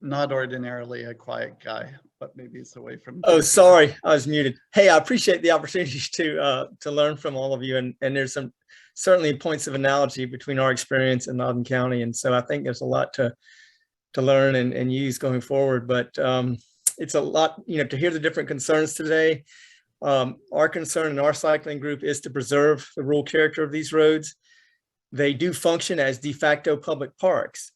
Not ordinarily a quiet guy, but maybe he's away from. Oh, sorry, I was muted. Hey, I appreciate the opportunity to learn from all of you, and there's some certainly points of analogy between our experience in Loudoun County, and so I think there's a lot to learn and use going forward. But it's a lot, to hear the different concerns today. Our concern in our cycling group is to preserve the rural character of these roads. They do function as de facto public parks.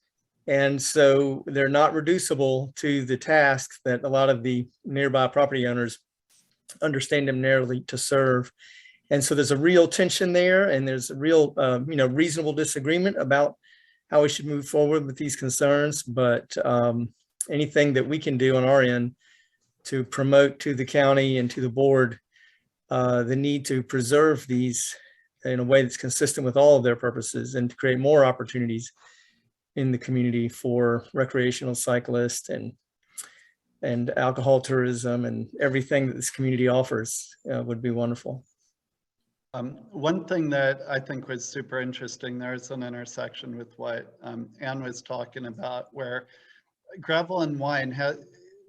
And so they're not reducible to the tasks that a lot of the nearby property owners understand them narrowly to serve. And so there's a real tension there, and there's a real, reasonable disagreement about how we should move forward with these concerns. But anything that we can do on our end to promote to the county and to the board the need to preserve these in a way that's consistent with all of their purposes and to create more opportunities in the community for recreational cyclists and alcohol tourism and everything that this community offers would be wonderful. One thing that I think was super interesting, there's an intersection with what Anne was talking about, where Gravel and Wine has,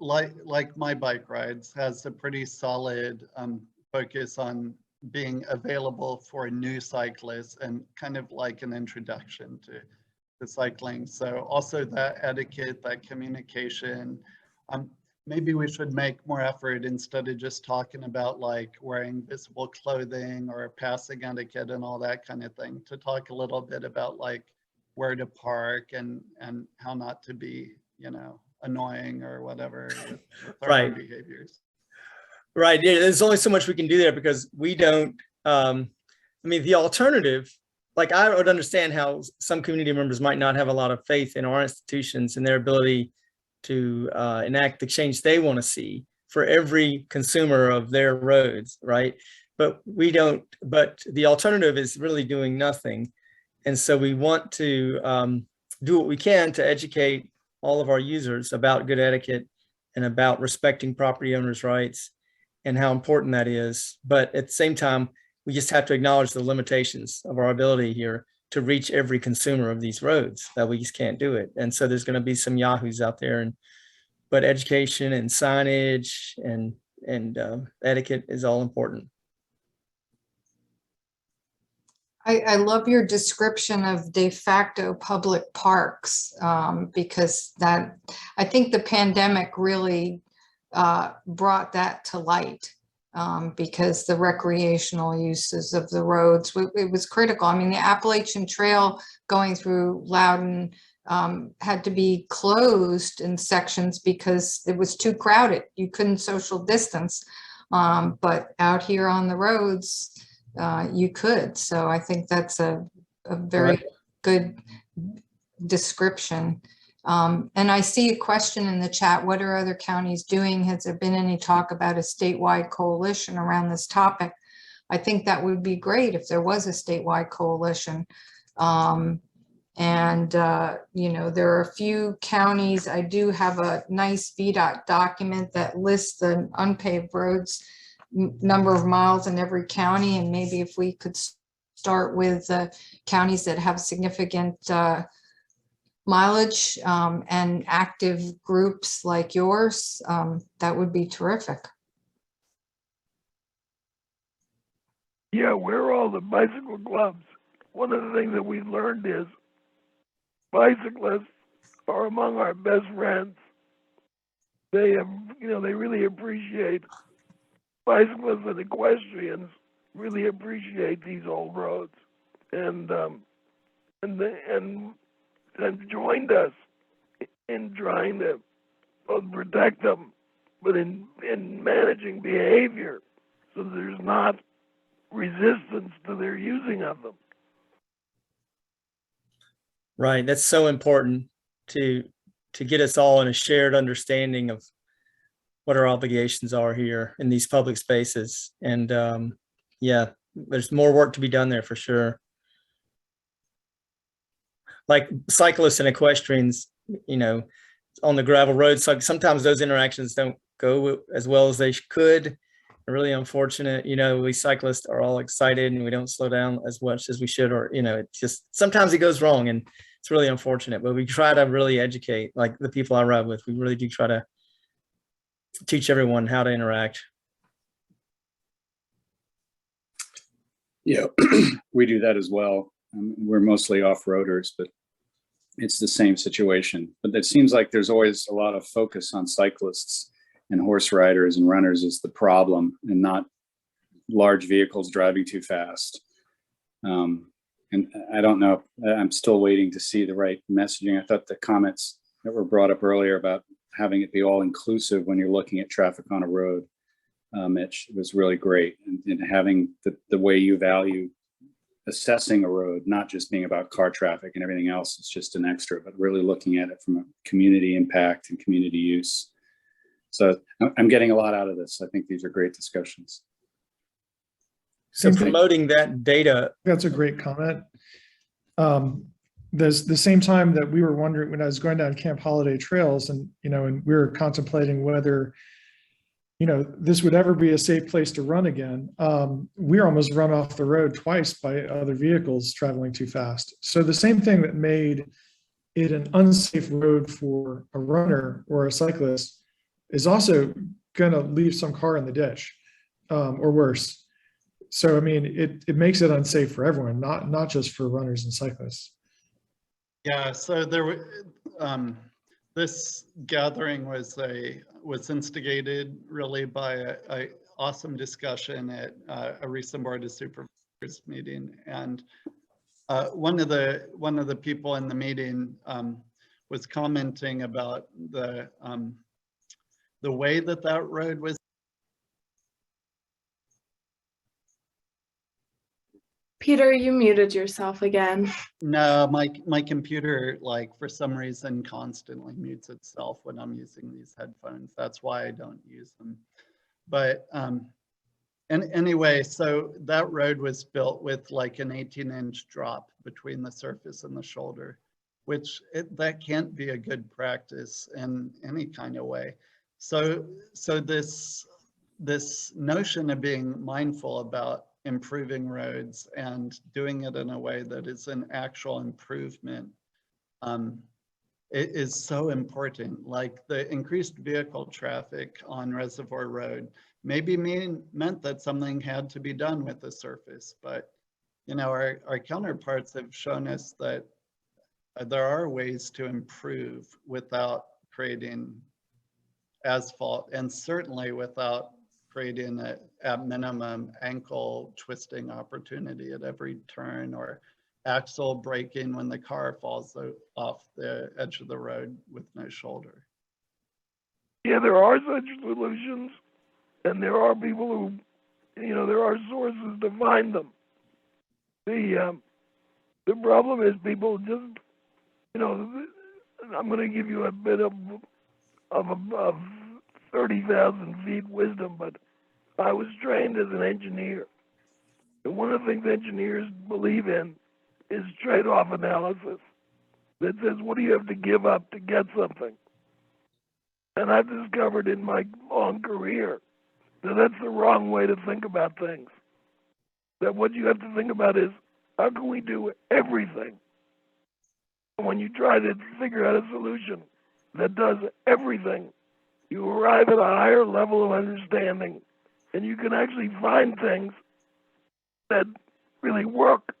like my bike rides, has a pretty solid focus on being available for new cyclists and kind of like an introduction to cycling. So also that etiquette, that communication, maybe we should make more effort instead of just talking about like wearing visible clothing or passing etiquette and all that kind of thing, to talk a little bit about like where to park and how not to be, annoying or whatever with our own behaviors. Right. Yeah, there's only so much we can do there because we don't, the alternative, like I would understand how some community members might not have a lot of faith in our institutions and their ability to enact the change they want to see for every consumer of their roads, right? But we don't, but the alternative is really doing nothing. And so we want to do what we can to educate all of our users about good etiquette and about respecting property owners' rights and how important that is. But at the same time, we just have to acknowledge the limitations of our ability here to reach every consumer of these roads, that we just can't do it. And so there's going to be some yahoos out there, but education and signage and etiquette is all important. I love your description of de facto public parks because I think the pandemic really brought that to light. Because the recreational uses of the roads, it was critical. I mean, the Appalachian Trail going through Loudoun had to be closed in sections because it was too crowded. You couldn't social distance. But out here on the roads, you could. So I think that's a very good description. And I see a question in the chat, what are other counties doing? Has there been any talk about a statewide coalition around this topic? I think that would be great if there was a statewide coalition. There are a few counties. I do have a nice VDOT document that lists the unpaved roads, number of miles in every county. And maybe if we could start with counties that have significant mileage and active groups like yours, that would be terrific. Yeah, we're all the bicycle clubs. One of the things that we've learned is bicyclists are among our best friends. they have, they really appreciate, bicyclists and equestrians really appreciate these old roads, and joined us in trying to both protect them, but in managing behavior so there's not resistance to their using of them. Right. That's so important to get us all in a shared understanding of what our obligations are here in these public spaces. And yeah, there's more work to be done there for sure. Like cyclists and equestrians, on the gravel roads, so sometimes those interactions don't go as well as they could. Really unfortunate. We cyclists are all excited and we don't slow down as much as we should, or it just sometimes it goes wrong, and it's really unfortunate. But we try to really educate, like the people I ride with. We really do try to teach everyone how to interact. Yeah, we do that as well. We're mostly off-roaders, but it's the same situation. But it seems like there's always a lot of focus on cyclists and horse riders and runners is the problem, and not large vehicles driving too fast. And I don't know, I'm still waiting to see the right messaging. I thought the comments that were brought up earlier about having it be all inclusive when you're looking at traffic on a road, Mitch, was really great. And having the way you value assessing a road, not just being about car traffic and everything else, it's just an extra, but really looking at it from a community impact and community use. So I'm getting a lot out of this. I think these are great discussions. So promoting that data. That's a great comment. There's the same time that we were wondering when I was going down Camp Holiday trails, and and we were contemplating whether this would ever be a safe place to run again. We were almost run off the road twice by other vehicles traveling too fast. So the same thing that made it an unsafe road for a runner or a cyclist is also going to leave some car in the ditch, or worse. So, I mean, it makes it unsafe for everyone, not just for runners and cyclists. Yeah, so this gathering was instigated really by a awesome discussion at a recent Board of Supervisors meeting, and one of the people in the meeting was commenting about the way that road was. Peter, you muted yourself again. No, my computer, like, for some reason constantly mutes itself when I'm using these headphones. That's why I don't use them. But and anyway, so that road was built with like an 18-inch drop between the surface and the shoulder, which that can't be a good practice in any kind of way. So this notion of being mindful about improving roads and doing it in a way that is an actual improvement, it is so important. Like, the increased vehicle traffic on Reservoir Road maybe meant that something had to be done with the surface, but our counterparts have shown us that there are ways to improve without creating asphalt, and certainly without creating at minimum ankle twisting opportunity at every turn, or axle braking when the car falls off the edge of the road with no shoulder. Yeah, there are such solutions, and there are people who, there are sources to find them. The problem is people just, I'm going to give you a bit of 30,000 feet wisdom, but I was trained as an engineer. And one of the things engineers believe in is trade-off analysis that says, what do you have to give up to get something? And I've discovered in my long career that that's the wrong way to think about things. That what you have to think about is, how can we do everything? And when you try to figure out a solution that does everything, you arrive at a higher level of understanding, and you can actually find things that really work.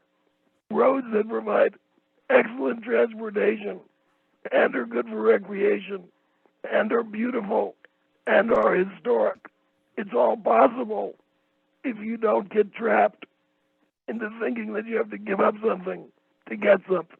Roads that provide excellent transportation and are good for recreation and are beautiful and are historic. It's all possible if you don't get trapped into thinking that you have to give up something to get something.